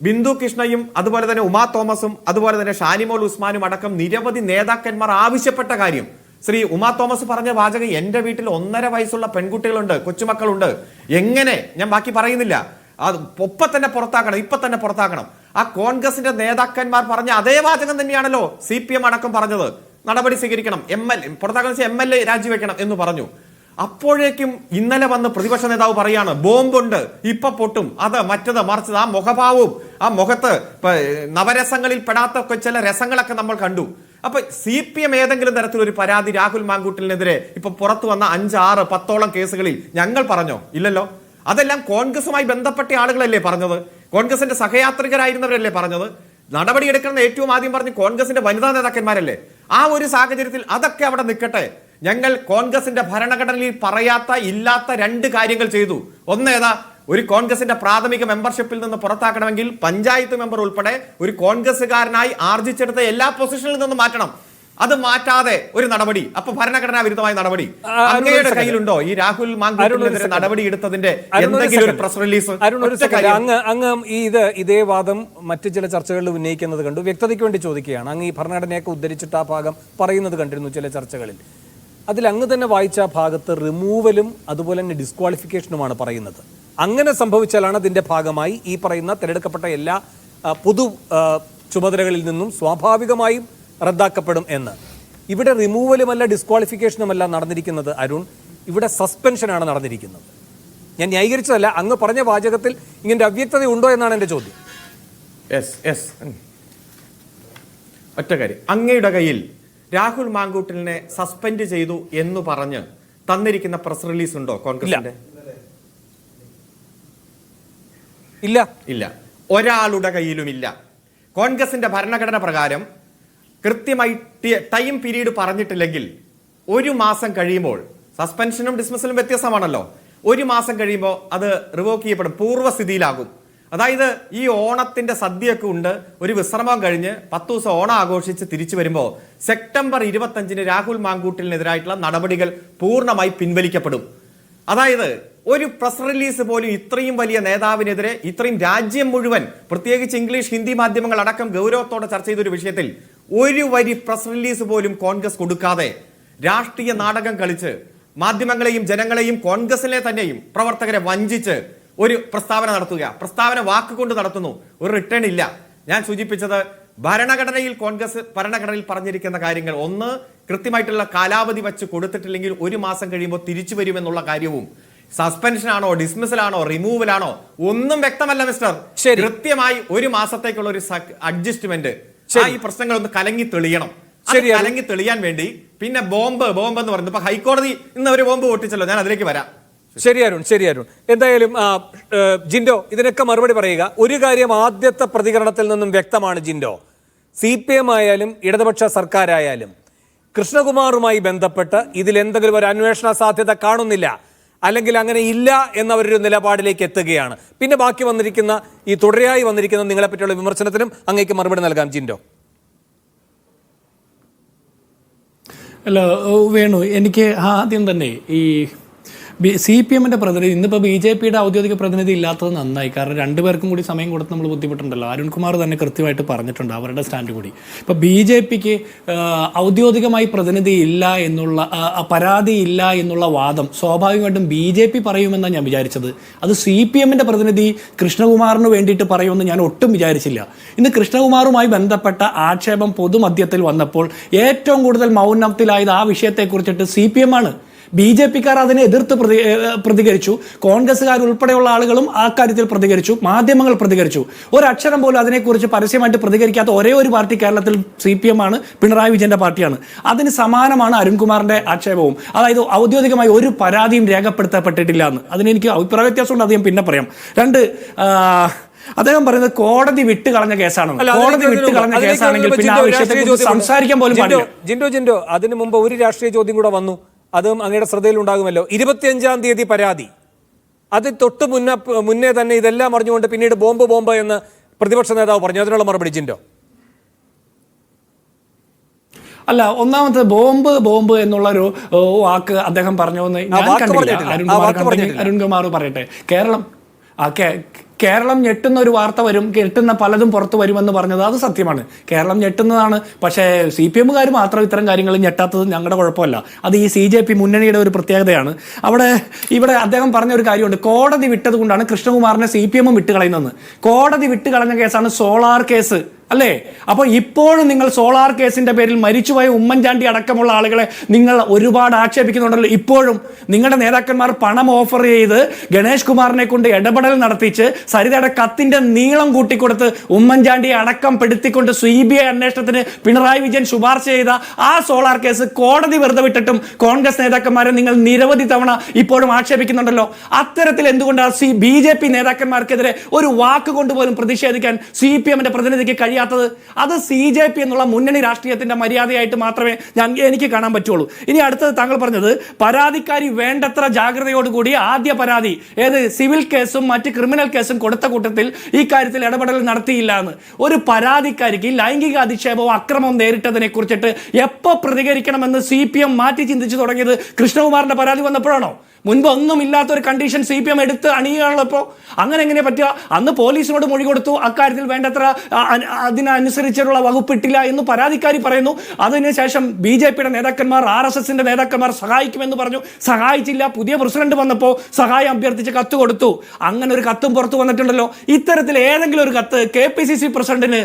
ബിന്ദു കൃഷ്ണയും അതുപോലെ തന്നെ ഉമാ തോമസും അതുപോലെ തന്നെ ഷാനിമോൾ ഉസ്മാനും അടക്കം നിരവധി നേതാക്കന്മാർ ആവശ്യപ്പെട്ട കാര്യം. ശ്രീ ഉമാ തോമസ് പറഞ്ഞ വാചകം, എന്റെ വീട്ടിൽ 1.5 വയസ്സുള്ള പെൺകുട്ടികളുണ്ട്, കൊച്ചുമക്കളുണ്ട്, എങ്ങനെ, ഞാൻ ബാക്കി പറയുന്നില്ല, അത് ഇപ്പൊ തന്നെ പുറത്താക്കണം. ആ കോൺഗ്രസിന്റെ നേതാക്കന്മാർ പറഞ്ഞ അതേ വാചകം തന്നെയാണല്ലോ CPM അടക്കം പറഞ്ഞത്. നടപടി സ്വീകരിക്കണം, MLA രാജിവെക്കണം എന്ന് പറഞ്ഞു. അപ്പോഴേക്കും ഇന്നലെ വന്ന് പ്രതിപക്ഷ നേതാവ് പറയാണ് ബോംബുണ്ട്, ഇപ്പൊ പൊട്ടും, അത് മറ്റത് മറിച്ചത്. ആ മുഖഭാവവും ആ മുഖത്ത് നവരസങ്ങളിൽ പെടാത്ത ചില രസങ്ങളൊക്കെ നമ്മൾ കണ്ടു. അപ്പൊ CPM ഏതെങ്കിലും തരത്തിലൊരു പരാതി രാഹുൽ മാങ്കൂട്ടലിനെതിരെ ഇപ്പൊ പുറത്തു വന്ന 5, 6, 10ഓളം കേസുകളിൽ ഞങ്ങൾ പറഞ്ഞോ? ഇല്ലല്ലോ. അതെല്ലാം കോൺഗ്രസുമായി ബന്ധപ്പെട്ട ആളുകളല്ലേ പറഞ്ഞത്, കോൺഗ്രസിന്റെ സഹയാത്രികരായിരുന്നവരല്ലേ പറഞ്ഞത്. നടപടിയെടുക്കണമെന്ന് ഏറ്റവും ആദ്യം പറഞ്ഞ് കോൺഗ്രസിന്റെ വനിതാ നേതാക്കന്മാരല്ലേ. ആ ഒരു സാഹചര്യത്തിൽ അതൊക്കെ അവിടെ നിൽക്കട്ടെ. ഞങ്ങൾ കോൺഗ്രസിന്റെ ഭരണഘടനയിൽ പറയാത്ത ഇല്ലാത്ത 2 കാര്യങ്ങൾ ചെയ്തു. ഒന്നേതാ, ഒരു കോൺഗ്രസിന്റെ പ്രാഥമിക മെമ്പർഷിപ്പിൽ നിന്ന് പുറത്താക്കണമെങ്കിൽ പഞ്ചായത്ത് മെമ്പർ ഉൾപ്പെടെ ഒരു കോൺഗ്രസുകാരനായി ആർജിച്ചെടുത്ത എല്ലാ പൊസിഷനിൽ നിന്നും മാറ്റണം. അത് മാറ്റാതെ ഒരു നടപടി, അപ്പൊ ഭരണഘടനാ വിരുദ്ധമായ നടപടി അങ്ങയുടെ കയ്യിലുണ്ടോ? ഈ രാഹുൽ മാങ്കൂട്ടലിനെതിരെ നടപടി എടുത്തതിന്റെ എന്തെങ്കിലും ഒരു പ്രസ് റിലീസ്? അങ്ങ് ഇതേ വാദം മറ്റു ചില ചർച്ചകളിൽ ഉന്നയിക്കുന്നത് കണ്ടു. വ്യക്തതയ്ക്ക് വേണ്ടി ചോദിക്കുകയാണ്. അങ്ങ് ഈ ഭരണഘടനയൊക്കെ ഉദ്ധരിച്ചിട്ട് ആ ഭാഗം പറയുന്നത് കണ്ടിരുന്നു ചില ചർച്ചകളിൽ. അതിൽ അങ്ങ് തന്നെ വായിച്ച ഭാഗത്ത് റിമൂവലും അതുപോലെ തന്നെ ഡിസ്ക്വാളിഫിക്കേഷനുമാണ് പറയുന്നത്. അങ്ങനെ സംഭവിച്ചാലാണ് അതിന്റെ ഭാഗമായി ഈ പറയുന്ന തിരഞ്ഞെടുക്കപ്പെട്ട എല്ലാ പൊതു ചുമതലകളിൽ നിന്നും സ്വാഭാവികമായും റദ്ദാക്കപ്പെടും എന്ന്. ഇവിടെ റിമൂവലുമല്ല ഡിസ്ക്വാളിഫിക്കേഷനുമല്ല നടന്നിരിക്കുന്നത് അരുൺ, ഇവിടെ സസ്പെൻഷനാണ് നടന്നിരിക്കുന്നത്. ഞാൻ ന്യായീകരിച്ചതല്ല, അങ്ങ് പറഞ്ഞ വാചകത്തിൽ ഇങ്ങനെ അവ്യക്തത ഉണ്ടോ എന്നാണ് എൻ്റെ ചോദ്യം. ഒറ്റ കാര്യം, അങ്ങയുടെ കയ്യിൽ രാഹുൽ മാങ്കൂട്ടലിനെ സസ്പെൻഡ് ചെയ്തു എന്ന് പറഞ്ഞ് തന്നിരിക്കുന്ന പ്രസ് റിലീസ് ഉണ്ടോ കോൺഗ്രസിന്റെ? ഇല്ല. ഇല്ല, ഒരാളുടെ കയ്യിലുമില്ല. കോൺഗ്രസിന്റെ ഭരണഘടന പ്രകാരം കൃത്യമായി ടൈം പീരീഡ് പറഞ്ഞിട്ടില്ലെങ്കിൽ 1 മാസം കഴിയുമ്പോൾ, സസ്പെൻഷനും ഡിസ്മിസലും വ്യത്യസ്തമാണല്ലോ, 1 മാസം കഴിയുമ്പോൾ അത് റിവോക്ക് ചെയ്യപ്പെടും, പൂർവ്വസ്ഥിതിയിലാകും. അതായത് ഈ ഓണത്തിന്റെ സദ്യയൊക്കെ ഉണ്ട്, ഒരു വിശ്രമം കഴിഞ്ഞ് 10 ദിവസം ഓണം ആഘോഷിച്ച് തിരിച്ചു വരുമ്പോൾ സെപ്റ്റംബർ 25 രാഹുൽ മാങ്കൂട്ടലിനെതിരായിട്ടുള്ള നടപടികൾ പൂർണ്ണമായി പിൻവലിക്കപ്പെടും. അതായത് ഒരു പ്രസ് റിലീസ് പോലും ഇത്രയും വലിയ നേതാവിനെതിരെ ഇത്രയും രാജ്യം മുഴുവൻ, പ്രത്യേകിച്ച് ഇംഗ്ലീഷ് ഹിന്ദി മാധ്യമങ്ങൾ അടക്കം ഗൗരവത്തോടെ ചർച്ച ചെയ്തൊരു വിഷയത്തിൽ ഒരു വരി പ്രസ് റിലീസ് പോലും കോൺഗ്രസ് കൊടുക്കാതെ രാഷ്ട്രീയ നാടകം കളിച്ച് മാധ്യമങ്ങളെയും ജനങ്ങളെയും കോൺഗ്രസിലെ തന്നെയും പ്രവർത്തകരെ വഞ്ചിച്ച് ഒരു പ്രസ്താവന നടത്തുക. പ്രസ്താവന വാക്കുകൊണ്ട് നടത്തുന്നു, ഒരു റിട്ടേൺ ഇല്ല. ഞാൻ സൂചിപ്പിച്ചത് ഭരണഘടനയിൽ, കോൺഗ്രസ് ഭരണഘടനയിൽ പറഞ്ഞിരിക്കുന്ന കാര്യങ്ങൾ, ഒന്ന് കൃത്യമായിട്ടുള്ള കാലാവധി വെച്ച് കൊടുത്തിട്ടില്ലെങ്കിൽ 1 മാസം കഴിയുമ്പോൾ തിരിച്ചു വരുമെന്നുള്ള കാര്യവും, സസ്പെൻഷനാണോ ഡിസ്മിസലാണോ റിമൂവലാണോ ഒന്നും വ്യക്തമല്ല മിസ്റ്റർ. കൃത്യമായി 1 മാസത്തേക്കുള്ള ഒരു അഡ്ജസ്റ്റ്മെന്റ്. ഈ പ്രശ്നങ്ങൾ ഒന്ന് കലങ്ങി തെളിയണം. കലങ്ങി തെളിയാൻ വേണ്ടി പിന്നെ ബോംബ് എന്ന് പറയുന്നത്, ഇപ്പൊ ഹൈക്കോടതി ഇന്ന് ഒരു ബോംബ് പൊട്ടിച്ചല്ലോ, ഞാൻ അതിലേക്ക് വരാം. ശരി അരുൺ. എന്തായാലും ജിൻഡോ ഇതിനൊക്കെ മറുപടി പറയുക. ഒരു കാര്യം ആദ്യത്തെ പ്രതികരണത്തിൽ നിന്നും വ്യക്തമാണ് ജിൻഡോ, CPM ആയാലും ഇടതുപക്ഷ സർക്കാരായാലും കൃഷ്ണകുമാറുമായി ബന്ധപ്പെട്ട് ഇതിലെന്തെങ്കിലും ഒരു അന്വേഷണ സാധ്യത കാണുന്നില്ല, അല്ലെങ്കിൽ അങ്ങനെ ഇല്ല എന്നവരൊരു നിലപാടിലേക്ക് എത്തുകയാണ്. പിന്നെ ബാക്കി വന്നിരിക്കുന്ന ഈ തുടരെയായി വന്നിരിക്കുന്ന നിങ്ങളെപ്പറ്റിയുള്ള വിമർശനത്തിനും അങ്ങേക്ക് മറുപടി നൽകാം ജിൻഡോ. അല്ല വേണു, എനിക്ക് ആദ്യം തന്നെ ഈ CPM-ന്റെ പ്രതിനിധി, ഇന്നിപ്പോൾ BJP-യുടെ ഔദ്യോഗിക പ്രതിനിധി ഇല്ലാത്തത് നന്നായി. കാരണം 2 പേർക്കും കൂടി സമയം കൊടുത്ത് നമ്മൾ ബുദ്ധിമുട്ടുണ്ടല്ലോ. അരുൺകുമാർ തന്നെ കൃത്യമായിട്ട് പറഞ്ഞിട്ടുണ്ട് അവരുടെ സ്റ്റാൻഡ് കൂടി. ഇപ്പോൾ BJP-ക്ക് ഔദ്യോഗികമായി പ്രതിനിധി ഇല്ല എന്നുള്ള പരാതി ഇല്ല എന്നുള്ള വാദം സ്വാഭാവികമായിട്ടും BJP പറയുമെന്നാണ് ഞാൻ വിചാരിച്ചത്. അത് CPM-ന്റെ പ്രതിനിധി കൃഷ്ണകുമാറിന് വേണ്ടിയിട്ട് പറയുമെന്ന് ഞാൻ ഒട്ടും വിചാരിച്ചില്ല. ഇന്ന് കൃഷ്ണകുമാറുമായി ബന്ധപ്പെട്ട ആക്ഷേപം പൊതുമധ്യത്തിൽ വന്നപ്പോൾ ഏറ്റവും കൂടുതൽ മൗനത്തിലായത് ആ വിഷയത്തെക്കുറിച്ചിട്ട് CPM ആണ്. BJP-ക്കാർ അതിനെ എതിർത്ത് പ്രതികരിച്ചു, കോൺഗ്രസ്സുകാർ ഉൾപ്പെടെയുള്ള ആളുകളും ആ കാര്യത്തിൽ പ്രതികരിച്ചു, മാധ്യമങ്ങൾ പ്രതികരിച്ചു. ഒരക്ഷരം പോലും അതിനെക്കുറിച്ച് പരസ്യമായിട്ട് പ്രതികരിക്കാത്ത ഒരേ ഒരു പാർട്ടി കേരളത്തിൽ CPM ആണ്, പിണറായി വിജയന്റെ പാർട്ടിയാണ്. അതിന് സമാനമാണ് അരുൺകുമാറിന്റെ ആക്ഷേപവും. അതായത് ഔദ്യോഗികമായി ഒരു പരാതിയും രേഖപ്പെടുത്തപ്പെട്ടിട്ടില്ല എന്ന്. അതിനെനിക്ക് അഭിപ്രായ വ്യത്യാസമുണ്ട്, അത് ഞാൻ പിന്നെ പറയാം. 2, അദ്ദേഹം പറയുന്നത് കോടതി വിട്ടുകളഞ്ഞ കേസാണ്. കോടതി വിട്ടുകളഞ്ഞ കേസാണെങ്കിൽ പിന്നെ ആ വിഷയത്തെക്കുറിച്ച് സംസാരിക്കാൻ പോലും പാടില്ല. ജിൻഡോ അതിനു മുമ്പ് ഒരു രാഷ്ട്രീയ ചോദ്യം കൂടെ വന്നു, അതും അങ്ങയുടെ ശ്രദ്ധയിലുണ്ടാകുമല്ലോ. 25-ാം തീയതി പരാതി, അത് തൊട്ട് മുന്നേ തന്നെ ഇതെല്ലാം അറിഞ്ഞുകൊണ്ട് പിന്നീട് ബോംബ് എന്ന് പ്രതിപക്ഷ നേതാവ് പറഞ്ഞു. അതിനുള്ള മറുപടി ജിൻഡോ. അല്ല, ഒന്നാമത്തെ ബോംബ് എന്നുള്ളൊരു വാക്ക് അദ്ദേഹം പറഞ്ഞു എന്ന് ഞാൻ കണ്ടില്ല. അരുൺകുമാർ പറയട്ടെ. കേരളം ഞെട്ടുന്ന ഒരു വാർത്ത വരും, ഞെട്ടുന്ന പലതും പുറത്തു വരുമെന്ന് പറഞ്ഞത് അത് സത്യമാണ്. കേരളം ഞെട്ടുന്നതാണ്. പക്ഷേ CPM-കാർ മാത്രം ഇത്തരം കാര്യങ്ങൾ ഞെട്ടാത്തത് ഞങ്ങളുടെ കുഴപ്പമല്ല. അത് ഈ CJP മുന്നണിയുടെ ഒരു പ്രത്യേകതയാണ്. ഇവിടെ അദ്ദേഹം പറഞ്ഞ ഒരു കാര്യമുണ്ട്, കോടതി വിട്ടത് കൊണ്ടാണ് കൃഷ്ണകുമാറിനെ CPM വിട്ടുകളയുന്നത്. കോടതി വിട്ടുകളഞ്ഞ കേസാണ് സോളാർ കേസ്. അല്ലേ? അപ്പോൾ ഇപ്പോഴും നിങ്ങൾ സോളാർ കേസിന്റെ പേരിൽ മരിച്ചുപോയ ഉമ്മൻചാണ്ടി അടക്കമുള്ള ആളുകളെ നിങ്ങൾ ഒരുപാട് ആക്ഷേപിക്കുന്നുണ്ടല്ലോ. ഇപ്പോഴും നിങ്ങളുടെ നേതാക്കന്മാർ പണം ഓഫർ ചെയ്ത് ഗണേഷ് കുമാറിനെ കൊണ്ട് ഇടപെടൽ നടത്തിച്ച് സരിതയുടെ കത്തിന്റെ നീളം കൂട്ടിക്കൊടുത്ത് ഉമ്മൻചാണ്ടിയെ അടക്കം പെടുത്തിക്കൊണ്ട് CBI അന്വേഷണത്തിന് പിണറായി വിജയൻ ശുപാർശ ചെയ്ത ആ സോളാർ കേസ് കോടതി വെറുതെ വിട്ടിട്ടും കോൺഗ്രസ് നേതാക്കന്മാരെ നിങ്ങൾ നിരവധി തവണ ഇപ്പോഴും ആക്ഷേപിക്കുന്നുണ്ടല്ലോ. അത്തരത്തിൽ എന്തുകൊണ്ടാണ് BJP നേതാക്കന്മാർക്കെതിരെ ഒരു വാക്ക് കൊണ്ടുപോലും പ്രതിഷേധിക്കാൻ CPM-ന്റെ പ്രതിനിധിക്ക് കഴിയാത്തത്? അത് CJP എന്നുള്ള മുന്നണി രാഷ്ട്രീയത്തിന്റെ മര്യാദയായിട്ട് മാത്രമേ എനിക്ക് കാണാൻ പറ്റുള്ളൂ. ഇനി അടുത്തത് താങ്കൾ പറഞ്ഞത് പരാതിക്കാരി വേണ്ടത്ര ജാഗ്രതയോടുകൂടി ആദ്യ പരാതി സിവിൽ കേസും മറ്റ് ക്രിമിനൽ കേസും കൊടുത്ത കൂട്ടത്തിൽ ഈ കാര്യത്തിൽ ഇടപെടൽ നടത്തിയില്ല എന്ന്. ഒരു പരാതിക്കാരിക്ക് ലൈംഗിക അധിക്ഷേപവും അക്രമവും നേരിട്ടതിനെ കുറിച്ചിട്ട് എപ്പോൾ പ്രതികരിക്കണമെന്ന് CPM മാറ്റി ചിന്തിച്ചു തുടങ്ങിയത് കൃഷ്ണകുമാറിന്റെ പരാതി വന്നപ്പോഴാണോ? മുൻപ് ഒന്നും ഇല്ലാത്തൊരു കണ്ടീഷൻ CPM എടുത്ത് അണിയുകയാണല്ലോ. ഇപ്പോൾ അങ്ങനെ എങ്ങനെ പറ്റുക? അന്ന് പോലീസിനോട് മൊഴി കൊടുത്തു, അക്കാര്യത്തിൽ വേണ്ടത്ര അതിനനുസരിച്ചുള്ള വകുപ്പിട്ടില്ല എന്ന് പരാതിക്കാരി പറയുന്നു. അതിനുശേഷം BJP-യുടെ നേതാക്കന്മാർ RSS-ന്റെ നേതാക്കന്മാർ സഹായിക്കുമെന്ന് പറഞ്ഞു, സഹായിച്ചില്ല. പുതിയ പ്രസിഡന്റ് വന്നപ്പോൾ സഹായം അഭ്യർത്ഥിച്ച് കത്ത് കൊടുത്തു. അങ്ങനെ ഒരു കത്തും പുറത്തു വന്നിട്ടുണ്ടല്ലോ. ഇത്തരത്തിൽ ഏതെങ്കിലും ഒരു കത്ത് KPCC പ്രസിഡന്റിന്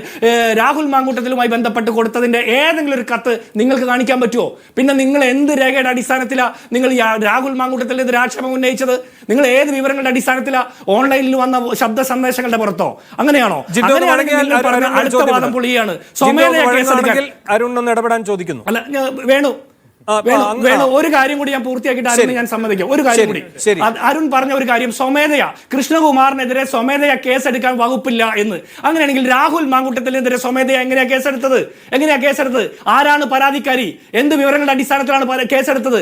രാഹുൽ മാങ്കൂട്ടത്തിലുമായി ബന്ധപ്പെട്ട് കൊടുത്തതിന്റെ ഏതെങ്കിലും ഒരു കത്ത് നിങ്ങൾക്ക് കാണിക്കാൻ പറ്റുമോ? പിന്നെ നിങ്ങൾ എന്ത് രേഖയുടെ അടിസ്ഥാനത്തിലാണ് നിങ്ങൾ രാഹുൽ മാങ്കൂട്ടത്തിൽ ആക്ഷേപം ഉന്നയിച്ചത്? നിങ്ങൾ ഏത് വിവരങ്ങളുടെ അടിസ്ഥാനത്തിലാണ്? ഓൺലൈനിൽ വന്ന ശബ്ദ സന്ദേശങ്ങളുടെ പുറത്തോ? അങ്ങനെയാണോ? അടുത്ത വാദം പൊളിയാണ്. സ്വമേധയാ കേസെടുക്കാൻ അരുൺ ഇടപെടാൻ ചോദിക്കുന്നു. അല്ല വേണു ഒരു കാര്യം കൂടി ഞാൻ പൂർത്തിയാക്കിയിട്ട് അരുൺ ഞാൻ സമ്മതിക്കാം. ഒരു കാര്യം കൂടി അരുൺ പറഞ്ഞ ഒരു കാര്യം, സ്വമേധയാ കൃഷ്ണകുമാറിനെതിരെ സ്വമേധയാ കേസെടുക്കാൻ വകുപ്പില്ല എന്ന്. അങ്ങനെയാണെങ്കിൽ രാഹുൽ മാങ്കൂട്ടത്തിനെതിരെ സ്വമേധയാ എങ്ങനെയാ കേസെടുത്തത്? ആരാണ് പരാതിക്കാരി? എന്ത് വിവരങ്ങളുടെ അടിസ്ഥാനത്തിലാണ് കേസെടുത്തത്?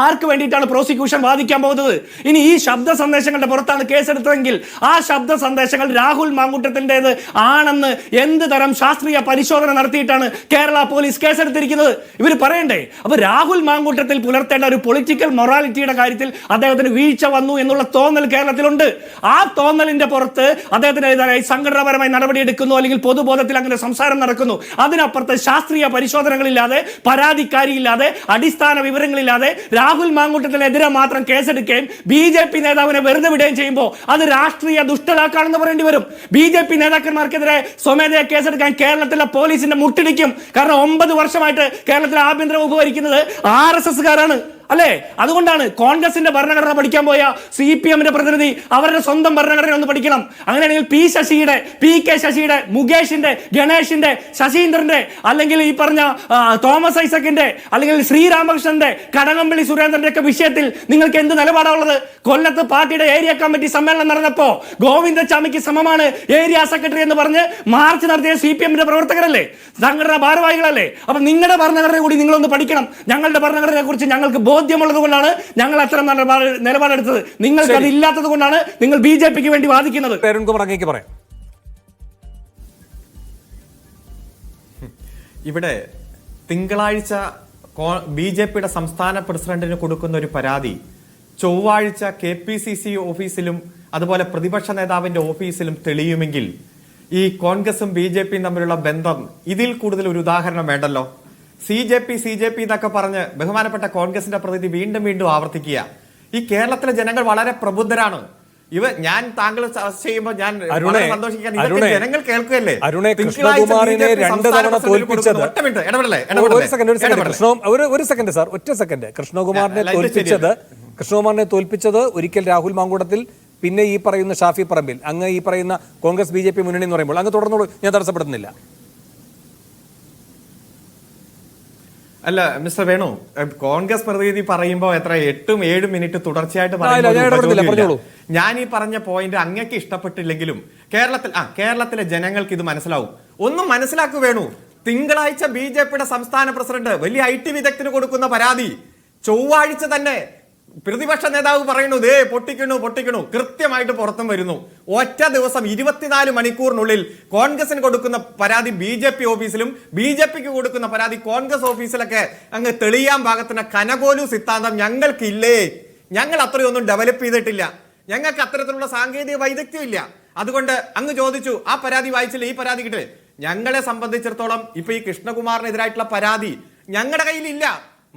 ആർക്ക് വേണ്ടിയിട്ടാണ് പ്രോസിക്യൂഷൻ വാദിക്കാൻ പോകുന്നത്? ഇനി ഈ ശബ്ദ സന്ദേശങ്ങളുടെ പുറത്താണ് കേസെടുത്തതെങ്കിൽ ആ ശബ്ദ സന്ദേശങ്ങൾ രാഹുൽ മാങ്കൂട്ടത്തിൻ്റെത് ആണെന്ന് എന്ത് തരം ശാസ്ത്രീയ പരിശോധന നടത്തിയിട്ടാണ് കേരള പോലീസ് കേസെടുത്തിരിക്കുന്നത്? ഇവർ പറയണ്ടേ? അപ്പൊ രാഹുൽ മാങ്കൂട്ടത്തിൽ പുലർത്തേണ്ട ഒരു പൊളിറ്റിക്കൽ മൊറാലിറ്റിയുടെ കാര്യത്തിൽ അദ്ദേഹത്തിന് വീഴ്ച വന്നു എന്നുള്ള തോന്നൽ കേരളത്തിലുണ്ട്. ആ തോന്നലിന്റെ പുറത്ത് അദ്ദേഹത്തിനെതിരായി സംഘടനാപരമായി നടപടിയെടുക്കുന്നു, അല്ലെങ്കിൽ പൊതുബോധത്തിൽ അങ്ങനെ സംസാരം നടക്കുന്നു. അതിനപ്പുറത്ത് ശാസ്ത്രീയ പരിശോധനകളില്ലാതെ, പരാതിക്കാരിയില്ലാതെ, അടിസ്ഥാന വിവരങ്ങളില്ലാതെ രാഹുൽ മാങ്കൂട്ടത്തിനെതിരെ മാത്രം കേസെടുക്കുകയും BJP നേതാവിനെ വെറുതെ വിടുകയും ചെയ്യുമ്പോൾ അത് രാഷ്ട്രീയ ദുഷ്ടലാക്കാണെന്ന് പറയേണ്ടി വരും. BJP നേതാക്കന്മാർക്കെതിരെ സ്വമേധയാ കേസെടുക്കാൻ കേരളത്തിലെ പോലീസിന്റെ മുട്ടിടിക്കും. കാരണം 9 വർഷമായിട്ട് കേരളത്തിലെ ആഭ്യന്തര വകുപ്പ് ഭരിക്കുന്നത് RSS-കാരാണ് അല്ലേ? അതുകൊണ്ടാണ് കോൺഗ്രസിന്റെ ഭരണഘടന പഠിക്കാൻ പോയ CPM-ന്റെ പ്രതിനിധി അവരുടെ സ്വന്തം ഭരണഘടന ഒന്ന് പഠിക്കണം. അങ്ങനെയാണെങ്കിൽ PK ശശിയുടെ, മുകേഷിന്റെ, ഗണേഷിന്റെ, ശശീന്ദ്രന്റെ, അല്ലെങ്കിൽ ഈ പറഞ്ഞ തോമസ് ഐസക്കിന്റെ, അല്ലെങ്കിൽ ശ്രീരാമകൃഷ്ണന്റെ, കടകംപള്ളി സുരേന്ദ്രന്റെ ഒക്കെ വിഷയത്തിൽ നിങ്ങൾക്ക് എന്ത് നിലപാടാണുള്ളത്? കൊല്ലത്ത് പാർട്ടിയുടെ ഏരിയ കമ്മിറ്റി സമ്മേളനം നടന്നപ്പോ ഗോവിന്ദചാമിക്ക് സമമാണ് ഏരിയ സെക്രട്ടറി എന്ന് പറഞ്ഞ് മാർച്ച് നടത്തിയ CPM-ന്റെ പ്രവർത്തകരല്ലേ, സംഘടനാ ഭാരവാഹികളല്ലേ? അപ്പൊ നിങ്ങളുടെ ഭരണഘടന കൂടി നിങ്ങളൊന്ന് പഠിക്കണം. ഞങ്ങളുടെ ഭരണഘടനയെ കുറിച്ച് ഞങ്ങൾക്ക് ബോധ്യമുള്ളത് കൊണ്ടാണ് ഞങ്ങൾ അത്തരം നിലപാടെടുത്തത്. നിങ്ങൾക്ക് അത് ഇല്ലാത്തത് കൊണ്ടാണ് നിങ്ങൾ BJP-ക്ക് വേണ്ടി വാദിക്കുന്നത്. പറയാം. ഇവിടെ തിങ്കളാഴ്ച BJP-യുടെ സംസ്ഥാന പ്രസിഡന്റിന് കൊടുക്കുന്ന ഒരു പരാതി ചൊവ്വാഴ്ച KPCC ഓഫീസിലും അതുപോലെ പ്രതിപക്ഷ നേതാവിന്റെ ഓഫീസിലും തെളിയുമെങ്കിൽ ഈ കോൺഗ്രസും BJP-യും തമ്മിലുള്ള ബന്ധം ഇതിൽ കൂടുതൽ ഒരു ഉദാഹരണം വേണ്ടല്ലോ. CJP എന്നൊക്കെ പറഞ്ഞ് ബഹുമാനപ്പെട്ട കോൺഗ്രസിന്റെ പ്രതിനിധി വീണ്ടും ആവർത്തിക്കുക. ഈ കേരളത്തിലെ ജനങ്ങൾ വളരെ പ്രബുദ്ധരാണ്. ഞാൻ താങ്കൾ ചർച്ച ചെയ്യുമ്പോൾ ഞാൻ സന്തോഷിക്കാൻ ജനങ്ങൾ കേൾക്കുകയല്ലേ. കൃഷ്ണകുമാറിനെ തോൽപ്പിച്ചത് ഒരിക്കൽ രാഹുൽ മാങ്കൂട്ടത്തിൽ, പിന്നെ ഈ പറയുന്ന ഷാഫി പറമ്പിൽ, അങ്ങ് ഈ പറയുന്ന കോൺഗ്രസ് BJP മുന്നണി എന്ന് പറയുമ്പോൾ അങ്ങ് തുടർന്നോളൂ, ഞാൻ തടസ്സപ്പെടുന്നില്ല. അല്ല മിസ്റ്റർ വേണു, കോൺഗ്രസ് പ്രതിനിധി പറയുമ്പോൾ 8-7 മിനിറ്റ് തുടർച്ചയായിട്ട് ഞാൻ ഈ പറഞ്ഞ പോയിന്റ് അങ്ങക്ക് ഇഷ്ടപ്പെട്ടില്ലെങ്കിലും കേരളത്തിലെ ജനങ്ങൾക്ക് ഇത് മനസ്സിലാവും. ഒന്നും മനസ്സിലാക്കു വേണു. തിങ്കളാഴ്ച BJP-യുടെ സംസ്ഥാന പ്രസിഡന്റ് വലിയ IT വിദഗ്ധന് കൊടുക്കുന്ന പരാതി ചൊവ്വാഴ്ച തന്നെ പ്രതിപക്ഷ നേതാവ് പറയുന്നു പൊട്ടിക്കണു കൃത്യമായിട്ട് പുറത്തും വരുന്നു. ഒറ്റ ദിവസം 24 മണിക്കൂറിനുള്ളിൽ കോൺഗ്രസിന് കൊടുക്കുന്ന പരാതി BJP ഓഫീസിലും BJP-ക്ക് കൊടുക്കുന്ന പരാതി കോൺഗ്രസ് ഓഫീസിലൊക്കെ അങ്ങ് തെളിയാൻ പാകത്തിന് കനകോലു സിദ്ധാന്തം ഞങ്ങൾക്കില്ലേ? ഞങ്ങൾ അത്രയൊന്നും ഡെവലപ്പ് ചെയ്തിട്ടില്ല. ഞങ്ങൾക്ക് അത്തരത്തിലുള്ള സാങ്കേതിക വൈദഗ്ധ്യം ഇല്ല. അതുകൊണ്ട് അങ്ങ് ചോദിച്ചു ആ പരാതി വായിച്ചില്ല, ഈ പരാതി കിട്ടില്ല. ഞങ്ങളെ സംബന്ധിച്ചിടത്തോളം ഇപ്പൊ ഈ കൃഷ്ണകുമാറിനെതിരായിട്ടുള്ള പരാതി ഞങ്ങളുടെ കയ്യിലില്ല.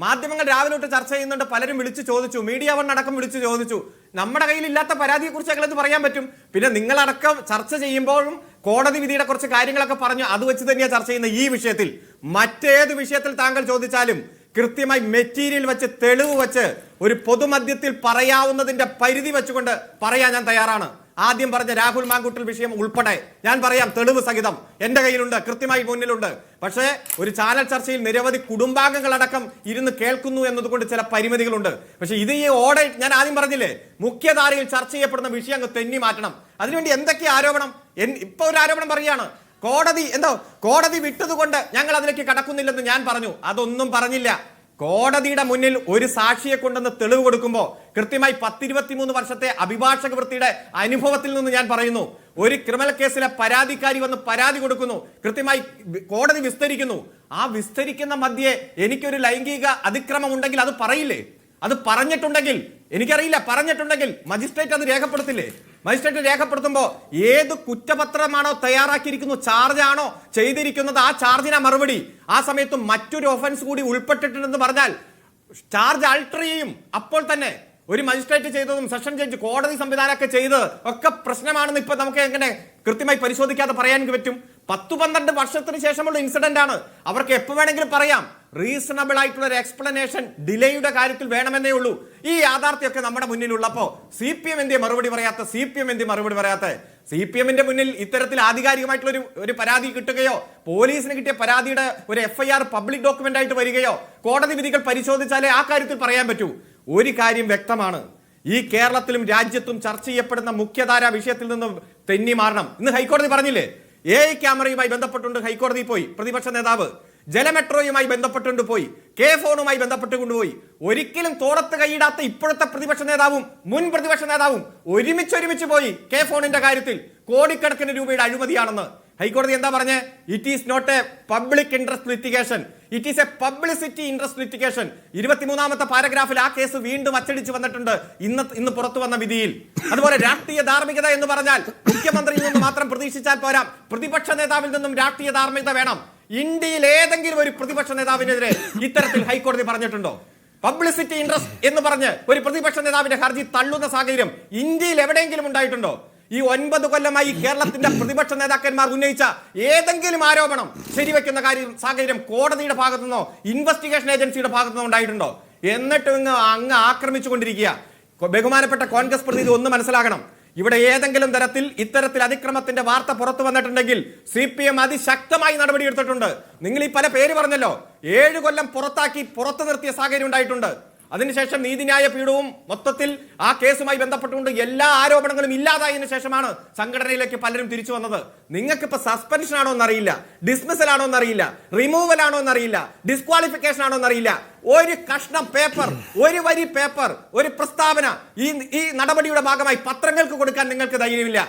മാധ്യമങ്ങൾ രാവിലെ തൊട്ട് ചർച്ച ചെയ്യുന്നുണ്ട്, പലരും വിളിച്ചു ചോദിച്ചു, മീഡിയ വൺ അടക്കം വിളിച്ചു ചോദിച്ചു. നമ്മുടെ കയ്യിൽ ഇല്ലാത്ത പരാതിയെ കുറിച്ച് ഞങ്ങളത് പറയാൻ പറ്റും. പിന്നെ നിങ്ങളടക്കം ചർച്ച ചെയ്യുമ്പോഴും കോടതി വിധിയുടെ കുറച്ച് കാര്യങ്ങളൊക്കെ പറഞ്ഞു. അത് വെച്ച് തന്നെയാണ് ചർച്ച ചെയ്യുന്ന ഈ വിഷയത്തിൽ. മറ്റേത് വിഷയത്തിൽ താങ്കൾ ചോദിച്ചാലും കൃത്യമായി മെറ്റീരിയൽ വെച്ച്, തെളിവ് വെച്ച്, ഒരു പൊതുമധ്യത്തിൽ പറയാവുന്നതിന്റെ പരിധി വെച്ചുകൊണ്ട് പറയാൻ ഞാൻ തയ്യാറാണ്. ആദ്യം പറഞ്ഞ രാഹുൽ മാങ്കൂട്ടൽ വിഷയം ഉൾപ്പെടെ ഞാൻ പറയാം, തെളിവ് സഹിതം എന്റെ കയ്യിലുണ്ട്, കൃത്യമായി മുന്നിലുണ്ട്. പക്ഷേ ഒരു ചാനൽ ചർച്ചയിൽ നിരവധി കുടുംബാംഗങ്ങളടക്കം ഇരുന്ന് കേൾക്കുന്നു എന്നതുകൊണ്ട് ചില പരിമിതികളുണ്ട്. പക്ഷേ ഇത് ഈ ഓഡിറ്റ്, ഞാൻ ആദ്യം പറഞ്ഞില്ലേ, മുഖ്യധാരയിൽ ചർച്ച ചെയ്യപ്പെടുന്ന വിഷയം അങ്ങ് തെന്നി മാറ്റണം. അതിനുവേണ്ടി എന്തൊക്കെ ആരോപണം? ഇപ്പൊ ഒരു ആരോപണം പറയുകയാണ്, കോടതി വിട്ടതുകൊണ്ട് ഞങ്ങൾ അതിലേക്ക് കടക്കുന്നില്ലെന്ന് ഞാൻ പറഞ്ഞു. അതൊന്നും പറഞ്ഞില്ല. കോടതിയുടെ മുന്നിൽ ഒരു സാക്ഷിയെ കൊണ്ടെന്ന് തെളിവ് കൊടുക്കുമ്പോൾ കൃത്യമായി 10-23 വർഷത്തെ അഭിഭാഷക വൃത്തിയുടെ അനുഭവത്തിൽ നിന്ന് ഞാൻ പറയുന്നു, ഒരു ക്രിമിനൽ കേസിലെ പരാതിക്കാരി വന്ന് പരാതി കൊടുക്കുന്നു, കൃത്യമായി കോടതി വിസ്തരിക്കുന്നു. ആ വിസ്തരിക്കുന്ന മധ്യേ എനിക്കൊരു ലൈംഗിക അതിക്രമം ഉണ്ടെങ്കിൽ അത് പറയില്ലേ? അത് പറഞ്ഞിട്ടുണ്ടെങ്കിൽ, എനിക്കറിയില്ല, പറഞ്ഞിട്ടുണ്ടെങ്കിൽ മജിസ്ട്രേറ്റ് അത് രേഖപ്പെടുത്തില്ലേ? മജിസ്ട്രേറ്റ് രേഖപ്പെടുത്തുമ്പോൾ ഏത് കുറ്റപത്രമാണോ തയ്യാറാക്കിയിരിക്കുന്നു, ചാർജാണോ ചെയ്തിരിക്കുന്നത്, ആ ചാർജിനാ മറുപടി. ആ സമയത്ത് മറ്റൊരു ഒഫൻസ് കൂടി ഉൾപ്പെട്ടിട്ടുണ്ടെന്ന് പറഞ്ഞാൽ ചാർജ് ആൾട്ടർ ചെയ്യും. അപ്പോൾ തന്നെ ഒരു മജിസ്ട്രേറ്റ് ചെയ്തതും സെഷൻ ജഡ്ജ്, കോടതി സംവിധാനമൊക്കെ ചെയ്ത് ഒക്കെ പ്രശ്നമാണെന്ന് ഇപ്പൊ നമുക്ക് എങ്ങനെ കൃത്യമായി പരിശോധിക്കാതെ പറയാൻ പറ്റും? 10-12 വർഷത്തിന് ശേഷമുള്ള ഇൻസിഡന്റ് ആണ്. അവർക്ക് എപ്പോ വേണമെങ്കിലും പറയാം. റീസണബിൾ ആയിട്ടുള്ള ഒരു എക്സ്പ്ലനേഷൻ ഡിലേയുടെ കാര്യത്തിൽ വേണമെന്നേ ഉള്ളൂ. ഈ യാഥാർത്ഥ്യമൊക്കെ നമ്മുടെ മുന്നിലുള്ളപ്പോ CPM എന്തേ മറുപടി പറയാത്ത? CPMന്റെ മുന്നിൽ ഇത്തരത്തിൽ ആധികാരികമായിട്ടുള്ള ഒരു പരാതി കിട്ടുകയോ, പോലീസിന് കിട്ടിയ പരാതിയുടെ ഒരു FIR പബ്ലിക് ഡോക്യുമെന്റ് ആയിട്ട് വരികയോ, കോടതി വിധികൾ പരിശോധിച്ചാലേ ആ കാര്യത്തിൽ പറയാൻ പറ്റൂ. ഒരു കാര്യം വ്യക്തമാണ്, ഈ കേരളത്തിലും രാജ്യത്തും ചർച്ച ചെയ്യപ്പെടുന്ന മുഖ്യധാരാ വിഷയത്തിൽ നിന്ന് തെന്നി മാറണം. ഇന്ന് ഹൈക്കോടതി പറഞ്ഞില്ലേ, AI ക്യാമറയുമായി ബന്ധപ്പെട്ടുണ്ട് ഹൈക്കോടതി പോയി പ്രതിപക്ഷ നേതാവ്, ജലമെട്രോയുമായി ബന്ധപ്പെട്ടുകൊണ്ട് പോയി, ഫോണുമായി ബന്ധപ്പെട്ട് കൊണ്ടുപോയി. ഒരിക്കലും തോളത്ത് കൈയിടാത്ത ഇപ്പോഴത്തെ പ്രതിപക്ഷ നേതാവും മുൻ പ്രതിപക്ഷ നേതാവും ഒരുമിച്ച് പോയി ഫോണിന്റെ കാര്യത്തിൽ കോടിക്കണക്കിന് രൂപയുടെ അഴിമതിയാണെന്ന്. ഹൈക്കോടതി എന്താ പറഞ്ഞേ? It is not a public interest litigation, it is a publicity interest litigation. 23ാമത്തെ പാരഗ്രാഫിൽ ആ കേസ് വീണ്ടും അച്ചടിച്ച് വന്നിട്ടുണ്ട് ഇന്ന് പുറത്തു വന്ന വിധിയിൽ. അതുപോലെ രാഷ്ട്രീയ ധാർമ്മികത എന്ന് പറഞ്ഞാൽ മുഖ്യമന്ത്രിയിൽ നിന്ന് മാത്രം പ്രതീക്ഷിച്ചാൽ പോരാ, പ്രതിപക്ഷ നേതാവിൽ നിന്നും രാഷ്ട്രീയ ധാർമ്മികത വേണം. ഇന്ത്യയിൽ ഏതെങ്കിലും ഒരു പ്രതിപക്ഷ നേതാവിനെതിരെ ഇത്തരത്തിൽ ഹൈക്കോടതി പറഞ്ഞിട്ടുണ്ടോ? പബ്ലിസിറ്റി ഇൻട്രസ്റ്റ് എന്ന് പറഞ്ഞ് ഒരു പ്രതിപക്ഷ നേതാവിന്റെ ഹർജി തള്ളുന്ന സാഹചര്യം ഇന്ത്യയിൽ എവിടെയെങ്കിലും ഉണ്ടായിട്ടുണ്ടോ? ഈ 9 കൊല്ലമായി കേരളത്തിന്റെ പ്രതിപക്ഷ നേതാക്കന്മാർ ഉന്നയിച്ച ഏതെങ്കിലും ആരോപണം ശരിവെക്കുന്ന സാഹചര്യം കോടതിയുടെ ഭാഗത്തുനിന്നോ ഇൻവെസ്റ്റിഗേഷൻ ഏജൻസിയുടെ ഭാഗത്തുനിന്നോ ഉണ്ടായിട്ടുണ്ടോ? എന്നിട്ടും അങ്ങ് ആക്രമിച്ചുകൊണ്ടിരിക്കുക. ബഹുമാനപ്പെട്ട കോൺഗ്രസ് പ്രതിനിധി ഒന്ന് മനസ്സിലാക്കണം, ഇവിടെ ഏതെങ്കിലും തരത്തിൽ ഇത്തരത്തിൽ അതിക്രമത്തിന്റെ വാർത്ത പുറത്തു വന്നിട്ടുണ്ടെങ്കിൽ CPM അതിശക്തമായി നടപടിയെടുത്തിട്ടുണ്ട്. നിങ്ങൾ ഈ പല പേര് പറഞ്ഞല്ലോ, 7 കൊല്ലം പുറത്തു നിർത്തിയ സാഹചര്യം ഉണ്ടായിട്ടുണ്ട്. അതിനുശേഷം നീതിന്യായ പീഠവും മൊത്തത്തിൽ ആ കേസുമായി ബന്ധപ്പെട്ടുകൊണ്ട് എല്ലാ ആരോപണങ്ങളും ഇല്ലാതായതിനു ശേഷമാണ് സംഘടനയിലേക്ക് പലരും തിരിച്ചു വന്നത്. നിങ്ങൾക്ക് ഇപ്പൊ സസ്പെൻഷൻ ആണോ എന്നറിയില്ല, ഡിസ്മിസൽ ആണോ എന്നറിയില്ല, റിമൂവൽ ആണോ എന്നറിയില്ല, ഡിസ്ക്വാളിഫിക്കേഷൻ ആണോ എന്നറിയില്ല. ഒരു കഷ്ണം പേപ്പർ, ഒരു വരി പേപ്പർ, ഒരു പ്രസ്താവന ഈ നടപടിയുടെ ഭാഗമായി പത്രങ്ങൾക്ക് കൊടുക്കാൻ നിങ്ങൾക്ക് ധൈര്യമില്ല.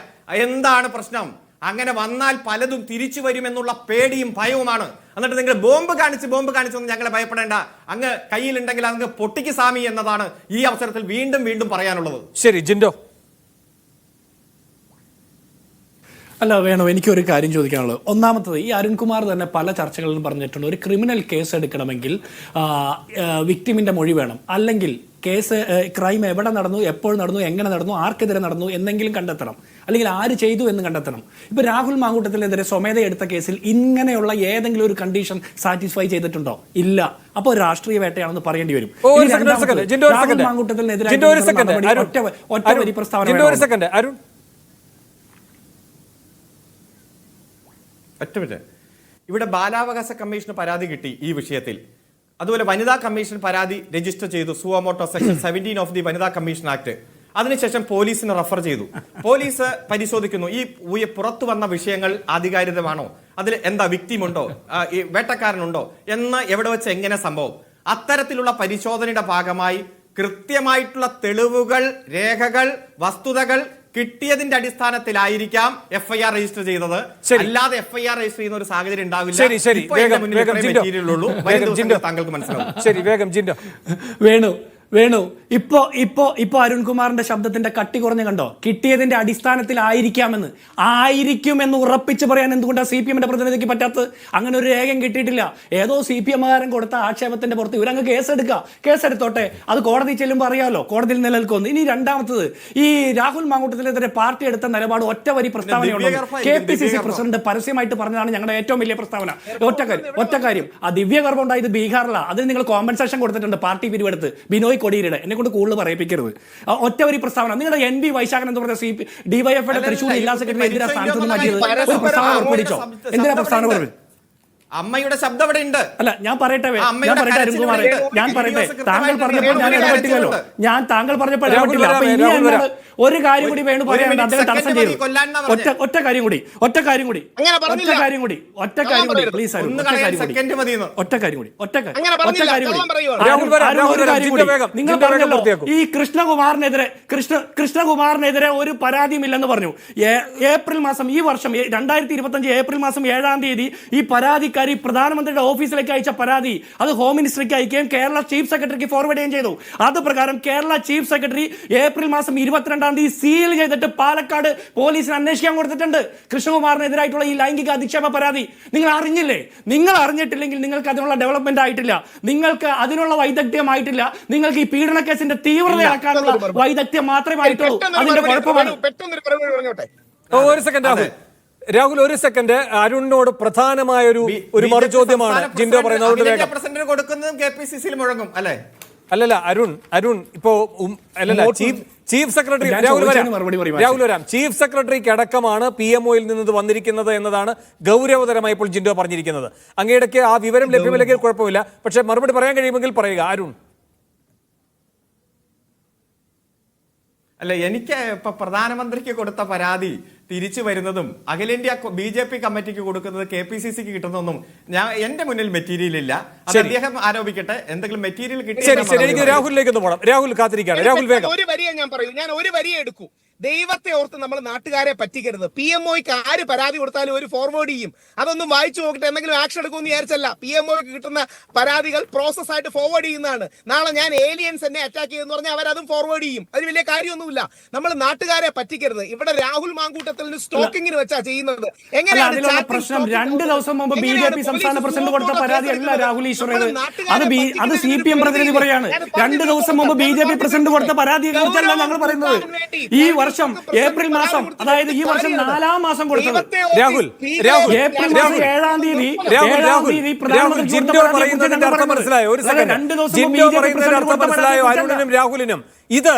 എന്താണ് പ്രശ്നം? അങ്ങനെ വന്നാൽ പലതും തിരിച്ചു വരുമെന്നുള്ള പേടിയും ഭയവുമാണ്. എന്നിട്ട് നിങ്ങൾ ബോംബ് കാണിച്ചൊന്നും ഞങ്ങളെ ഭയപ്പെടേണ്ട, അങ്ങ് കയ്യിലുണ്ടെങ്കിൽ അങ്ങ് പൊട്ടിക്ക് സാമി എന്നതാണ് ഈ അവസരത്തിൽ വീണ്ടും പറയാനുള്ളത്. ശരി ജിൻഡോ. അല്ല വേണോ, എനിക്കൊരു കാര്യം ചോദിക്കാനുള്ളത്. ഒന്നാമത്തത്, ഈ അരുൺകുമാർ തന്നെ പല ചർച്ചകളിലും പറഞ്ഞിട്ടുണ്ട്, ഒരു ക്രിമിനൽ കേസ് എടുക്കണമെങ്കിൽ വിക്ടിമിന്റെ മൊഴി വേണം, അല്ലെങ്കിൽ ക്രൈം എവിടെ നടന്നു, എപ്പോൾ നടന്നു, എങ്ങനെ നടന്നു, ആർക്കെതിരെ നടന്നു എന്നെങ്കിലും കണ്ടെത്തണം, അല്ലെങ്കിൽ ആര് ചെയ്തു എന്ന് കണ്ടെത്തണം. ഇപ്പൊ രാഹുൽ മാങ്കൂട്ടത്തിനെതിരെ സ്വമേധ എടുത്ത കേസിൽ ഇങ്ങനെയുള്ള ഏതെങ്കിലും ഒരു കണ്ടീഷൻ സാറ്റിസ്ഫൈ ചെയ്തിട്ടുണ്ടോ? ഇല്ല. അപ്പോൾ രാഷ്ട്രീയ വേട്ടയാണെന്ന് പറയേണ്ടി വരും. രാഹുൽ മാങ്കൂട്ടത്തിനെതിരെ ഒറ്റ വരി പ്രസ്താവന. ഇവിടെ ബാലാവകാശ കമ്മീഷന് പരാതി കിട്ടി ഈ വിഷയത്തിൽ. അതുപോലെ വനിതാ കമ്മീഷൻ പരാതി രജിസ്റ്റർ ചെയ്തു, സുവമോട്ടോ സെക്ഷൻ 17 ഓഫ് ദി വനിതാ കമ്മീഷൻ ആക്ട്. അതിനുശേഷം പോലീസിന് റഫർ ചെയ്തു. പോലീസ് പരിശോധിക്കുന്നു, ഈ പുറത്തു വന്ന വിഷയങ്ങൾ ആധികാരികമാണോ, അതിൽ എന്താ വിക്ടിമുണ്ടോ, വേട്ടക്കാരനുണ്ടോ എന്ന് എവിടെ വെച്ച് എങ്ങനെ സംഭവം. അത്തരത്തിലുള്ള പരിശോധനയുടെ ഭാഗമായി കൃത്യമായിട്ടുള്ള തെളിവുകൾ, രേഖകൾ, വസ്തുതകൾ കിട്ടിയതിന്റെ അടിസ്ഥാനത്തിലായിരിക്കാം FIR രജിസ്റ്റർ ചെയ്തത്. അല്ലാതെ FIR രജിസ്റ്റർ ചെയ്യുന്ന ഒരു സാഹചര്യം ഉണ്ടാവില്ല. താങ്കൾക്ക് മനസ്സിലാവും. വേണു വേണു ഇപ്പൊ അരുൺകുമാറിന്റെ ശബ്ദത്തിന്റെ കട്ടി കുറഞ്ഞു കണ്ടോ? കിട്ടിയതിന്റെ അടിസ്ഥാനത്തിലായിരിക്കുമെന്ന് ഉറപ്പിച്ച് പറയാൻ എന്തുകൊണ്ടാണ് CPM-ന്റെ പ്രതിനിധിക്ക് പറ്റാത്തത്? അങ്ങനെ ഒരു രേഖയും കിട്ടിയിട്ടില്ല. ഏതോ CPM-കാരൻ കൊടുത്ത ആക്ഷേപത്തിന്റെ പുറത്ത് ഇവരങ്ങ് കേസെടുത്തോട്ടെ. അത് കോടതി ചെല്ലുമ്പോൾ അറിയാമല്ലോ, കോടതിയിൽ നിലനിൽക്കുന്നു. ഇനി രണ്ടാമത്തത്, ഈ രാഹുൽ മാങ്കൂട്ടത്തിനെതിരെ പാർട്ടി എടുത്ത നിലപാട് ഒറ്റ വരി പ്രസ്താവനയുണ്ട്. KPCC പ്രസിഡന്റ് പരസ്യമായിട്ട് പറഞ്ഞതാണ് ഞങ്ങളുടെ ഏറ്റവും വലിയ പ്രസ്താവന. ഒറ്റ കാര്യം, ആ ദിവ്യഗർഭം ഉണ്ടായത് ബീഹാറിലാണ്. അതിന് നിങ്ങൾ കോമ്പൻസേഷൻ കൊടുത്തിട്ടുണ്ട് പാർട്ടി പിരിവെടുത്ത്. ബിനോയ് കൊടിയേരിയുടെ എന്നെ കൊണ്ട് കൂടുതൽ പറയിപ്പിക്കരുത്. ഒറ്റ വരി പ്രസ്താവന. നിങ്ങളുടെ NB വൈശാഖൻ എന്ന് പറഞ്ഞ DYFയുടെ തൃശ്ശൂർ ജില്ലാ സെക്രട്ടറി എന്തിനാ സ്ഥാനത്ത് നിന്ന് മാറ്റിയത്? ഒരു പ്രസ്താവന പുറപ്പെടുവിച്ചോ? എന്തിനാ പ്രസ്താവന പുറപ്പെടുവിച്ചു? അമ്മയുടെ ശബ്ദം അവിടെ ഉണ്ട്. അല്ല, ഞാൻ പറയട്ടെ അരുൺകുമാറെ, ഞാൻ പറയട്ടെ. താങ്കൾ പറഞ്ഞപ്പോൾ ഞാൻ ഇടപെട്ടില്ലല്ലോ. താങ്കൾ പറഞ്ഞപ്പോൾ ഇടപെട്ടില്ല. അപ്പൊ ഇനി എന്നോട് ഒരു കാര്യം കൂടി വേണു പറയാനുണ്ട്. അദ്ദേഹം തടസ്സം ചെയ്തു. ഒറ്റ കാര്യം കൂടി പ്ലീസ് അരുൺ, ഒറ്റ കാര്യം കൂടി. നിങ്ങൾ പറഞ്ഞല്ലോ ഈ കൃഷ്ണകുമാറിനെതിരെ ഒരു പരാതിയുമില്ലെന്ന് പറഞ്ഞു. ഏപ്രിൽ മാസം, ഈ വർഷം 2025 ഏപ്രിൽ മാസം 7-ാം തീയതി ഈ പരാതിക്കാരി പ്രധാനമന്ത്രിയുടെ ഓഫീസിലേക്ക് അയച്ച പരാതി അത് ഹോം മിനിസ്റ്ററിക്ക് അയക്കുകയും കേരള ചീഫ് സെക്രട്ടറിക്ക് ഫോർവേഡ് ചെയ്യുകയും ചെയ്തു. അത് പ്രകാരം കേരള ചീഫ് സെക്രട്ടറി ഏപ്രിൽ മാസം 22-ാം തീയതി സീൽ ചെയ്തിട്ട് പാലക്കാട് പോലീസിന് അന്വേഷിക്കാൻ കൊടുത്തിട്ടുണ്ട് കൃഷ്ണകുമാറിനെതിരായിട്ടുള്ള ഈ ലൈംഗിക അധിക്ഷേപ പരാതി. നിങ്ങൾ അറിഞ്ഞില്ലേ? നിങ്ങൾ അറിഞ്ഞിട്ടില്ലെങ്കിൽ നിങ്ങൾക്ക് അതിനുള്ള ഡെവലപ്മെന്റ് ആയിട്ടില്ല, നിങ്ങൾക്ക് അതിനുള്ള വൈദഗ്ധ്യമായിട്ടില്ല, നിങ്ങൾക്ക് ഈ പീഡന കേസിന്റെ തീവ്രതയാക്കാനുള്ള വൈദഗ്ധ്യം മാത്രമേ ആയിട്ടുള്ളൂ. അതിന്റെ കുഴപ്പമാണ്. ഒരു സെക്കൻഡ് രാഹുൽ, ഒരു സെക്കൻഡ്. അരുണിനോട് പ്രധാനമായ ഒരു മറുചോദ്യമാണ് ജിൻഡോ പറയുന്നത്. പ്രസിഡന്റിന് കൊടുക്കുന്നതും KPCC-യിൽ മുഴങ്ങും അല്ലേ? അല്ലല്ല അരുൺ ഇപ്പോ ചീഫ് സെക്രട്ടറി രാഹുൽ വരാം. ചീഫ് സെക്രട്ടറിക്ക് അടക്കമാണ് PMO-യിൽ നിന്ന് വന്നിരിക്കുന്നത് എന്നതാണ് ഗൗരവതരമായി ഇപ്പോൾ ജിൻഡോ പറഞ്ഞിരിക്കുന്നത്. അങ്ങേടക്ക് ആ വിവരം ലഭ്യമല്ലെങ്കിൽ കുഴപ്പമില്ല, പക്ഷെ മറുപടി പറയാൻ കഴിയുമെങ്കിൽ പറയുക അരുൺ. അല്ല, എനിക്ക് ഇപ്പൊ പ്രധാനമന്ത്രിക്ക് കൊടുത്ത പരാതി തിരിച്ചു വരുന്നതും അഖിലേന്ത്യാ BJP കമ്മിറ്റിക്ക് കൊടുക്കുന്നത് KPCC-ക്ക് കിട്ടുന്നതൊന്നും എന്റെ മുന്നിൽ മെറ്റീരിയൽ ഇല്ല. അത് അദ്ദേഹം ആരോപിക്കട്ടെ. എന്തെങ്കിലും മെറ്റീരിയൽ കിട്ടി. എനിക്ക് രാഹുലിലേക്ക് ഒന്ന് പോകണം. രാഹുൽ കാത്തിരിക്കുകയാണ്. രാഹുൽ വേഗം. ഒരു വരിയെ ഞാൻ പറയൂ, ഞാൻ ഒരു വരിയെ എടുക്കൂ. ദൈവത്തെ ഓർത്ത് നമ്മൾ നാട്ടുകാരെ പറ്റിക്കരുത്. PMO-ക്ക് ആര് പരാതി കൊടുത്താലും ഒരു ഫോർവേഡ് ചെയ്യും. അതൊന്നും വായിച്ചു നോക്കട്ടെ, എന്തെങ്കിലും ആക്ഷൻ എടുക്കുമെന്ന് വിചാരിച്ചല്ല. PMO-ക്ക് കിട്ടുന്ന പരാതികൾ പ്രോസസ് ആയിട്ട് ഫോർവേഡ് ചെയ്യുന്നതാണ്. നാളെ ഞാൻ ഏലിയൻസ് എന്നെ അറ്റാക്ക് ചെയ്യുമെന്ന് പറഞ്ഞാൽ അവരതും ഫോർവേഡ് ചെയ്യും. അത് വലിയ കാര്യമൊന്നുമില്ല. നമ്മൾ നാട്ടുകാരെ പറ്റിക്കരുത്. ഇവിടെ രാഹുൽ മാങ്കൂട്ടത്തിന് സ്റ്റോക്കിങ്ങിന് വെച്ചാ ചെയ്യുന്നത്. എങ്ങനെയാണ് പ്രശ്നം? 2 ദിവസം മുമ്പ് BJP സംസ്ഥാന പ്രസിഡന്റ് കൊടുത്ത പരാതി അല്ല രാഹുൽ ഈശ്വറേത്. അത് CPM പ്രതിനിധി പറയാണ്. 2 ദിവസം മുമ്പ് BJP പ്രസിഡന്റ് കൊടുത്ത പരാതിയെ കുറിച്ചല്ല ഞങ്ങൾ പറയുന്നത്. ഈ വർഷം ഏപ്രിൽ മാസം, അതായത് ഈ വർഷം 4-ാം മാസം കൊടുത്തത്. രാഹുൽ ഏപ്രിൽ മാസം 7-ാം തീയതി മനസ്സിലായോ? അരുണിനും രാഹുലിനും ഇത്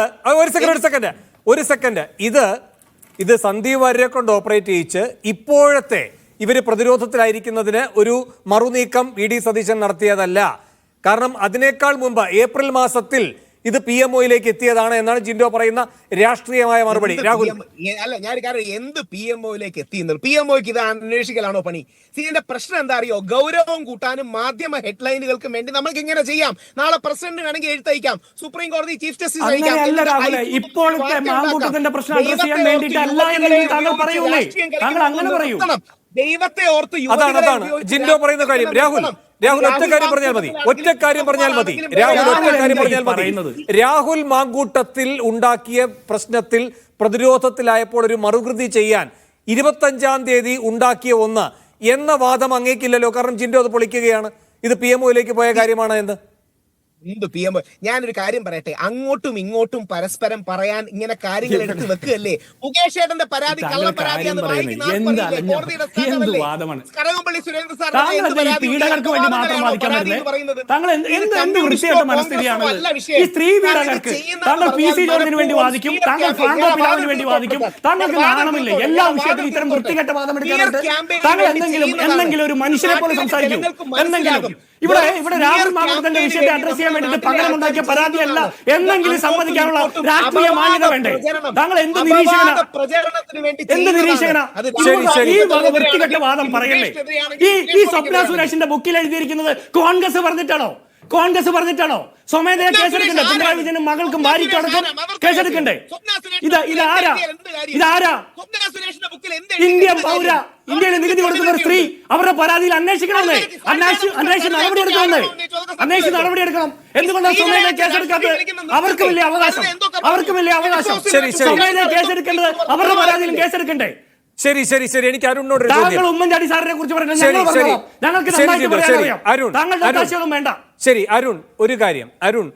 ഒരു സെക്കൻഡ് ഇത് സന്ദീപ് വാര്യരെ കൊണ്ട് ഓപ്പറേറ്റ് ചെയ്യിച്ച് ഇപ്പോഴത്തെ ഇവര് പ്രതിരോധത്തിലായിരിക്കുന്നതിന് ഒരു മറുനീക്കം VD സതീശൻ നടത്തിയതല്ല. കാരണം അതിനേക്കാൾ മുമ്പ് ഏപ്രിൽ മാസത്തിൽ ഇത് PMO-യിലേക്ക് എത്തിയതാണ് എന്നാണ് ജിൻഡോ പറയുന്ന രാഷ്ട്രീയമായ മറുപടി. രാഹുൽ അല്ല, ഞാൻ കാരണം എന്ത് PMO-യിലേക്ക് എത്തിയെന്ന്, PMO-ക്ക് ഇത് അന്വേഷിക്കലാണോ പണി? ഇതിന്റെ പ്രശ്നം എന്താ അറിയോ? ഗൗരവം കൂട്ടാനും മാധ്യമ ഹെഡ്ലൈനുകൾക്കും വേണ്ടി നമുക്ക് ഇങ്ങനെ ചെയ്യാം. നാളെ പ്രസിഡന്റ് വേണമെങ്കിൽ എഴുത്തയക്കാം, സുപ്രീം കോടതി ചീഫ് ജസ്റ്റിസ് അയക്കാം. ഇപ്പോഴത്തെ മാങ്കൂട്ടത്തിന്റെ പ്രശ്നം അഡ്രസ് ചെയ്യാൻ വേണ്ടിയിട്ടല്ല എന്നെങ്കിൽ താങ്കൾ പറയൂലേ? താങ്കൾ അങ്ങനെ പറയൂ. ദൈവത്തെ ഓർത്ത് അതാണ് ജിൻഡോ പറയുന്ന കാര്യം. രാഹുൽ ഒറ്റ കാര്യം പറഞ്ഞാൽ മതി. രാഹുൽ മാങ്കൂട്ടത്തിൽ ഉണ്ടാക്കിയ പ്രശ്നത്തിൽ പ്രതിരോധത്തിലായപ്പോൾ ഒരു മറുകൃതി ചെയ്യാൻ 25-ാം തീയതി ഉണ്ടാക്കിയ ഒന്ന് എന്ന വാദം അങ്ങേക്കില്ലല്ലോ. കാരണം ജിൻഡോ അത് പൊളിക്കുകയാണ്. ഇത് PMO-യിലേക്ക് പോയ കാര്യമാണ് എന്ന്. PMO, ഞാനൊരു കാര്യം പറയട്ടെ, അങ്ങോട്ടും ഇങ്ങോട്ടും പരസ്പരം പറയാൻ ഇങ്ങനെ കാര്യങ്ങൾ എടുത്ത് വെക്കുകയല്ലേ. മുകേഷ് ഏട്ടന്റെ പരാതി കള്ളപ്പരാതിയാന്ന് കടകംപള്ളി സുരേന്ദ്ര സാർ സ്ത്രീ പീഡകർക്ക് താങ്കൾ PC ജോർജിന് വേണ്ടി വാദിക്കും, താങ്കൾ ഫ്രാങ്കോ പിലാവിന് വേണ്ടി വാദിക്കും. താങ്കൾക്ക് നാണമില്ലേ എല്ലാ വിഷയത്തിലും ഇത്തരം വൃത്തികെട്ട വാദം എടുക്കാനായിട്ട്? താങ്കൾ എന്തെങ്കിലും ഒരു മനുഷ്യനെ പോലെ സംസാരിക്കും. എന്തെങ്കിലും ഇവിടെ രാഹുൽ മാങ്കൂട്ടത്തിന്റെ വിഷയത്തെ അഡ്രസ് ചെയ്യാൻ വേണ്ടിയിട്ട് പകരമുണ്ടാക്കിയ പരാതിയല്ല എന്നെങ്കിലും സമ്മതിക്കാനുള്ള രാഷ്ട്രീയ മാന്യത വേണ്ടേ? താങ്കൾ എന്ത് നിരീക്ഷകനാ? ഈ വൃത്തികെട്ട വാദം പറയല്ലേ? ഈ സ്വപ്ന സുരേഷിന്റെ ബുക്കിൽ എഴുതിയിരിക്കുന്നത് കോൺഗ്രസ് പറഞ്ഞിട്ടാണോ? കോൺഗ്രസ് പറഞ്ഞിട്ടാണോ സ്വമേധയാ കേസെടുക്കണ്ടേ? പിണറായി വിജയനും മകൾക്കും ഭാര്യയ്ക്കും അടക്കം കേസെടുക്കണ്ടേ? ഇതാരാ? ഇന്ത്യ പൗര, ഇന്ത്യയിൽ നികുതി കൊടുക്കുന്ന ഒരു സ്ത്രീ അവരുടെ പരാതിയിൽ അന്വേഷിക്കണമെന്നേ, അന്വേഷിച്ച് നടപടി എടുക്കണം. എന്തുകൊണ്ടാണ് സ്വമേധയാ കേസെടുക്കാത്തത്? അവർക്കും വലിയ അവകാശം. സ്വമേധയാ കേസെടുക്കേണ്ടത് അവരുടെ പരാതിയിലും കേസെടുക്കണ്ടേ? ശരി ശരി ശരി എനിക്ക് അരുണിനോട് ഒരു താങ്കൾ ചോദ്യം. ഉമ്മൻചാണ്ടി സാറിനെ കുറിച്ച് പറഞ്ഞാൽ ശരി, ഞങ്ങൾ ശരി. പറഞ്ഞോളാം. ഞങ്ങൾക്ക് ശരി, നന്നായിട്ട് ജിൻഡോ, പറയാൻ ശരി. അറിയാം. അരുൺ, താങ്കളുടെ അരുൺ. അവകാശമൊന്നും വേണ്ട. ശരി അരുൺ, ഒരു കാര്യം. അരുൺ,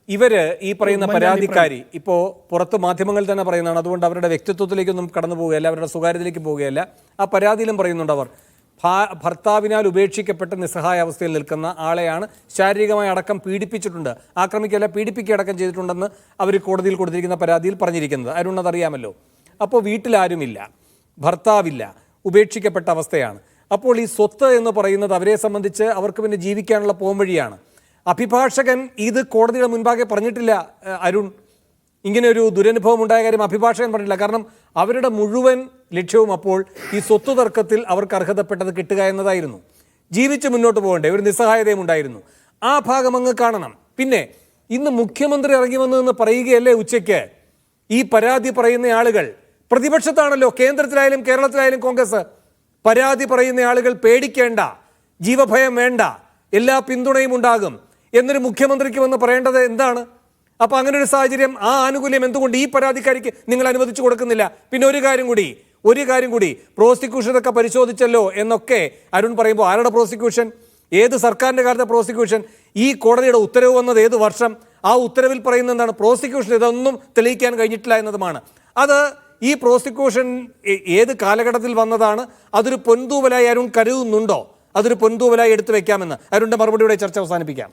ഇവര് ഈ പറയുന്ന പരാതിക്കാരി ഇപ്പോ പുറത്ത് മാധ്യമങ്ങളിൽ തന്നെ പറയുന്നതാണ്, അതുകൊണ്ട് അവരുടെ വ്യക്തിത്വത്തിലേക്കൊന്നും കടന്നു പോവുകയല്ല, അവരുടെ സ്വകാര്യതയിലേക്ക് പോവുകയല്ല. ആ പരാതിയിലും പറയുന്നുണ്ട് അവർ ഭർത്താവിനാൽ ഉപേക്ഷിക്കപ്പെട്ട് നിസ്സഹായ അവസ്ഥയിൽ നിൽക്കുന്ന ആളെയാണ് ശാരീരികമായി അടക്കം പീഡിപ്പിച്ചിട്ടുണ്ട്, ആക്രമിക്കുകയല്ല പീഡിപ്പിക്കുകയടക്കം ചെയ്തിട്ടുണ്ടെന്ന് അവർ കോടതിയിൽ കൊടുത്തിരിക്കുന്ന പരാതിയിൽ പറഞ്ഞിരിക്കുന്നത്. അരുൺ അതറിയാമല്ലോ. അപ്പോൾ വീട്ടിലാരുമില്ല, ഭർത്താവില്ല, ഉപേക്ഷിക്കപ്പെട്ട അവസ്ഥയാണ്. അപ്പോൾ ഈ സ്വത്ത് എന്ന് പറയുന്നത് അവരെ സംബന്ധിച്ച് അവർക്ക് പിന്നെ ജീവിക്കാനുള്ള പോംവഴിയാണ്. അഭിഭാഷകൻ ഇത് കോടതിയുടെ മുൻപാകെ പറഞ്ഞിട്ടില്ല അരുൺ. ഇങ്ങനെ ഒരു ദുരനുഭവം ഉണ്ടായ കാര്യം അഭിഭാഷകൻ പറഞ്ഞില്ല. കാരണം അവരുടെ മുഴുവൻ ലക്ഷ്യവും അപ്പോൾ ഈ സ്വത്ത് തർക്കത്തിൽ അവർക്ക് അർഹതപ്പെട്ടത് കിട്ടുക എന്നതായിരുന്നു. ജീവിച്ച് മുന്നോട്ട് പോകണ്ടേ, ഒരു നിസ്സഹായതയും ഉണ്ടായിരുന്നു. ആ ഭാഗം അങ്ങ് കാണണം. പിന്നെ ഇന്ന് മുഖ്യമന്ത്രി ഇറങ്ങി വന്നതെന്ന് പറയുകയല്ലേ ഉച്ചയ്ക്ക്? ഈ പരാതി പറയുന്ന ആളുകൾ പ്രതിപക്ഷത്താണല്ലോ, കേന്ദ്രത്തിലായാലും കേരളത്തിലായാലും കോൺഗ്രസ്. പരാതി പറയുന്ന ആളുകൾ പേടിക്കേണ്ട, ജീവഭയം വേണ്ട, എല്ലാ പിന്തുണയും ഉണ്ടാകും എന്നൊരു മുഖ്യമന്ത്രിക്ക് വന്ന് പറയേണ്ടത് എന്താണ്? അപ്പോൾ അങ്ങനെ ഒരു സാഹചര്യം, ആ ആനുകൂല്യം എന്തുകൊണ്ട് ഈ പരാതിക്കാരിക്ക് നിങ്ങൾ അനുവദിച്ചു കൊടുക്കുന്നില്ല? പിന്നെ ഒരു കാര്യം കൂടി പ്രോസിക്യൂഷനൊക്കെ പരിശോധിച്ചല്ലോ എന്നൊക്കെ അരുൺ പറയുമ്പോൾ, ആരുടെ പ്രോസിക്യൂഷൻ? ഏത് സർക്കാരിൻ്റെ കാലത്തെ പ്രോസിക്യൂഷൻ? ഈ കോടതിയുടെ ഉത്തരവ് വന്നത് ഏത് വർഷം? ആ ഉത്തരവിൽ പറയുന്നത് എന്താണ്? പ്രോസിക്യൂഷൻ ഇതൊന്നും തെളിയിക്കാൻ കഴിഞ്ഞിട്ടില്ല എന്നതുമാണ്. അത് ഈ പ്രോസിക്യൂഷൻ ഏത് കാലഘട്ടത്തിൽ വന്നതാണ്? അതൊരു പൊൻതൂവലായി അരുൺ കരുതുന്നുണ്ടോ? അതൊരു പൊൻതൂവലായി എടുത്തു വെക്കാമെന്ന്? അരുണിന്റെ മറുപടിയോടെ ചർച്ച അവസാനിപ്പിക്കാം.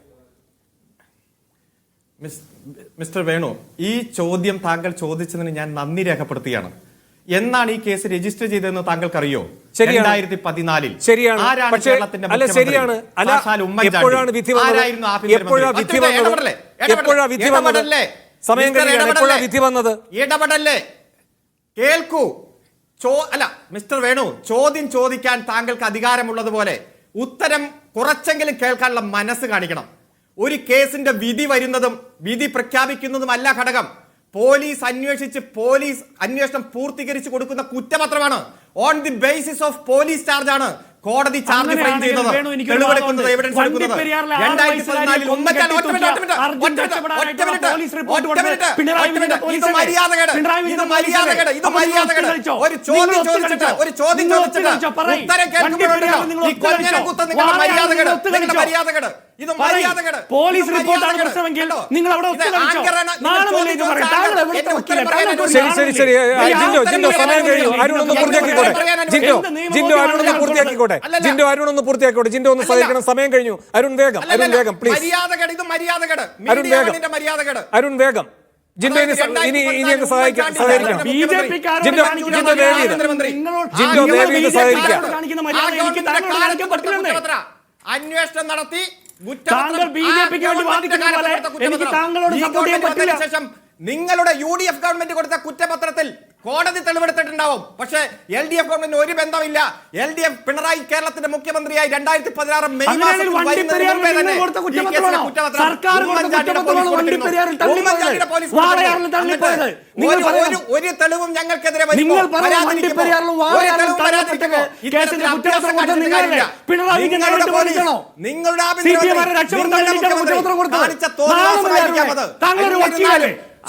മിസ്റ്റർ വേണു, ഈ ചോദ്യം താങ്കൾ ചോദിച്ചതിന് ഞാൻ നന്ദി രേഖപ്പെടുത്തുകയാണ്. എന്നാണ് ഈ കേസ് രജിസ്റ്റർ ചെയ്തതെന്ന് താങ്കൾക്കറിയോ? 2014. ശരിയാണ്. പക്ഷേ അല്ല, ശരിയാണ്. അല്ല, എപ്പോഴാണ് വിധി വന്നത്? സമയം കഴിഞ്ഞാണ്. എപ്പോഴാണ് വിധി വന്നത്? ഇടപെടല്ലേ, കേൾക്കൂ. അല്ല മിസ്റ്റർ വേണു, ചോദ്യം ചോദിക്കാൻ താങ്കൾക്ക് അധികാരമുള്ളതുപോലെ ഉത്തരം കുറച്ചെങ്കിലും കേൾക്കാനുള്ള മനസ്സ് കാണിക്കണം. ഒരു കേസിന്റെ വിധി വരുന്നതും വിധി പ്രഖ്യാപിക്കുന്നതുമല്ല ഘടകം. പോലീസ് അന്വേഷണം പൂർത്തീകരിച്ച് കൊടുക്കുന്ന കുറ്റപത്രമാണ്. On the basis of police charge ആണ് കോടതി ചാർജ് ഫൈൻ ചെയ്യുന്നത്, തെളിവെടുക്കുന്നത്, എവിഡൻസ് എടുക്കുന്നത്. 2014 ഒരു ചോദ്യം ചോദിച്ചിട്ട് ഉത്തരം കേൾക്കുമ്പോഴാണ് ഇത് മര്യാദകേട്. പോലീസ് റിപ്പോർട്ടാണ് പ്രശ്നമെങ്കിൽ നിങ്ങൾ അവിടെ ശരി ശരി ശരി ജിൻഡോ സമയം കഴിഞ്ഞു. അരുണൊന്ന് പൂർത്തിയാക്കിക്കോട്ടെ. ജിൻഡോ അരുണൊന്ന് പൂർത്തിയാക്കിക്കോട്ടെ. ജിൻഡോ ഒന്ന് സഹകരിക്കണം, സമയം കഴിഞ്ഞു. അരുൺ വേഗം പ്ലീസ്. അരുൺ വേഗം. ജിൻഡോ ഇനി അങ്ങ് സഹായിക്കണം. ജിൻഡോ സഹകരിക്കാം. അന്വേഷണം നടത്തി താങ്കൾ ബിജെപിക്ക് വേണ്ടി വാദിക്കുന്ന പോലെ എനിക്ക് താങ്കളോട് സപ്പോർട്ട് ചെയ്യാൻ പറ്റില്ല. ശേഷം നിങ്ങളുടെ UDF ഗവൺമെന്റ് കൊടുത്ത കുറ്റപത്രത്തിൽ കോടതി തെളിവെടുത്തിട്ടുണ്ടാവും. പക്ഷേ LDF ഗവൺമെന്റ് ഒരു ബന്ധമില്ല. LDF പിണറായി കേരളത്തിന്റെ മുഖ്യമന്ത്രിയായി 2016 മെയ് മാസത്തിൽ ഒരു തെളിവും ഞങ്ങൾക്കെതിരെ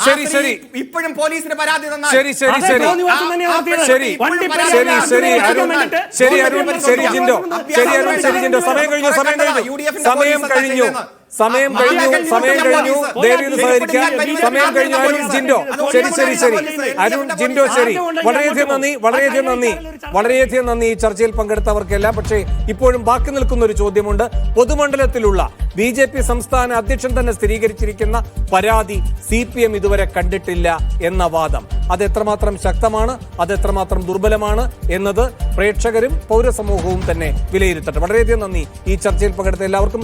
ശരി ശരി ഇപ്പോഴും പോലീസിന് പരാതി തന്നാൽ ശരി ശരി ശരി ശരി ശരി അരുൺ ശരി അരുൺ ശരി ജിൻഡോ ശരി അരുൺ ശരി ജിൻഡോ സമയം കഴിഞ്ഞു ദേവീത് സഹകരിക്കാൻ സമയം കഴിഞ്ഞു. അരുൺ ജിൻഡോ ശരി ശരി ശരി അരുൺ ജിൻഡോ ശരി. വളരെയധികം നന്ദി ഈ ചർച്ചയിൽ പങ്കെടുത്തവർക്കെല്ലാം. പക്ഷേ ഇപ്പോഴും ബാക്കി നിൽക്കുന്ന ഒരു ചോദ്യമുണ്ട്. പൊതുമണ്ഡലത്തിലുള്ള BJP സംസ്ഥാന അധ്യക്ഷൻ തന്നെ സ്ഥിരീകരിച്ചിരിക്കുന്ന പരാതി CPM ഇതുവരെ കണ്ടിട്ടില്ല എന്ന വാദം, അതെത്രമാത്രം ശക്തമാണ്, അതെത്രമാത്രം ദുർബലമാണ് എന്നത് പ്രേക്ഷകരും പൗരസമൂഹവും തന്നെ വിലയിരുത്തട്ടെ. വളരെയധികം നന്ദി ഈ ചർച്ചയിൽ പങ്കെടുത്ത എല്ലാവർക്കും.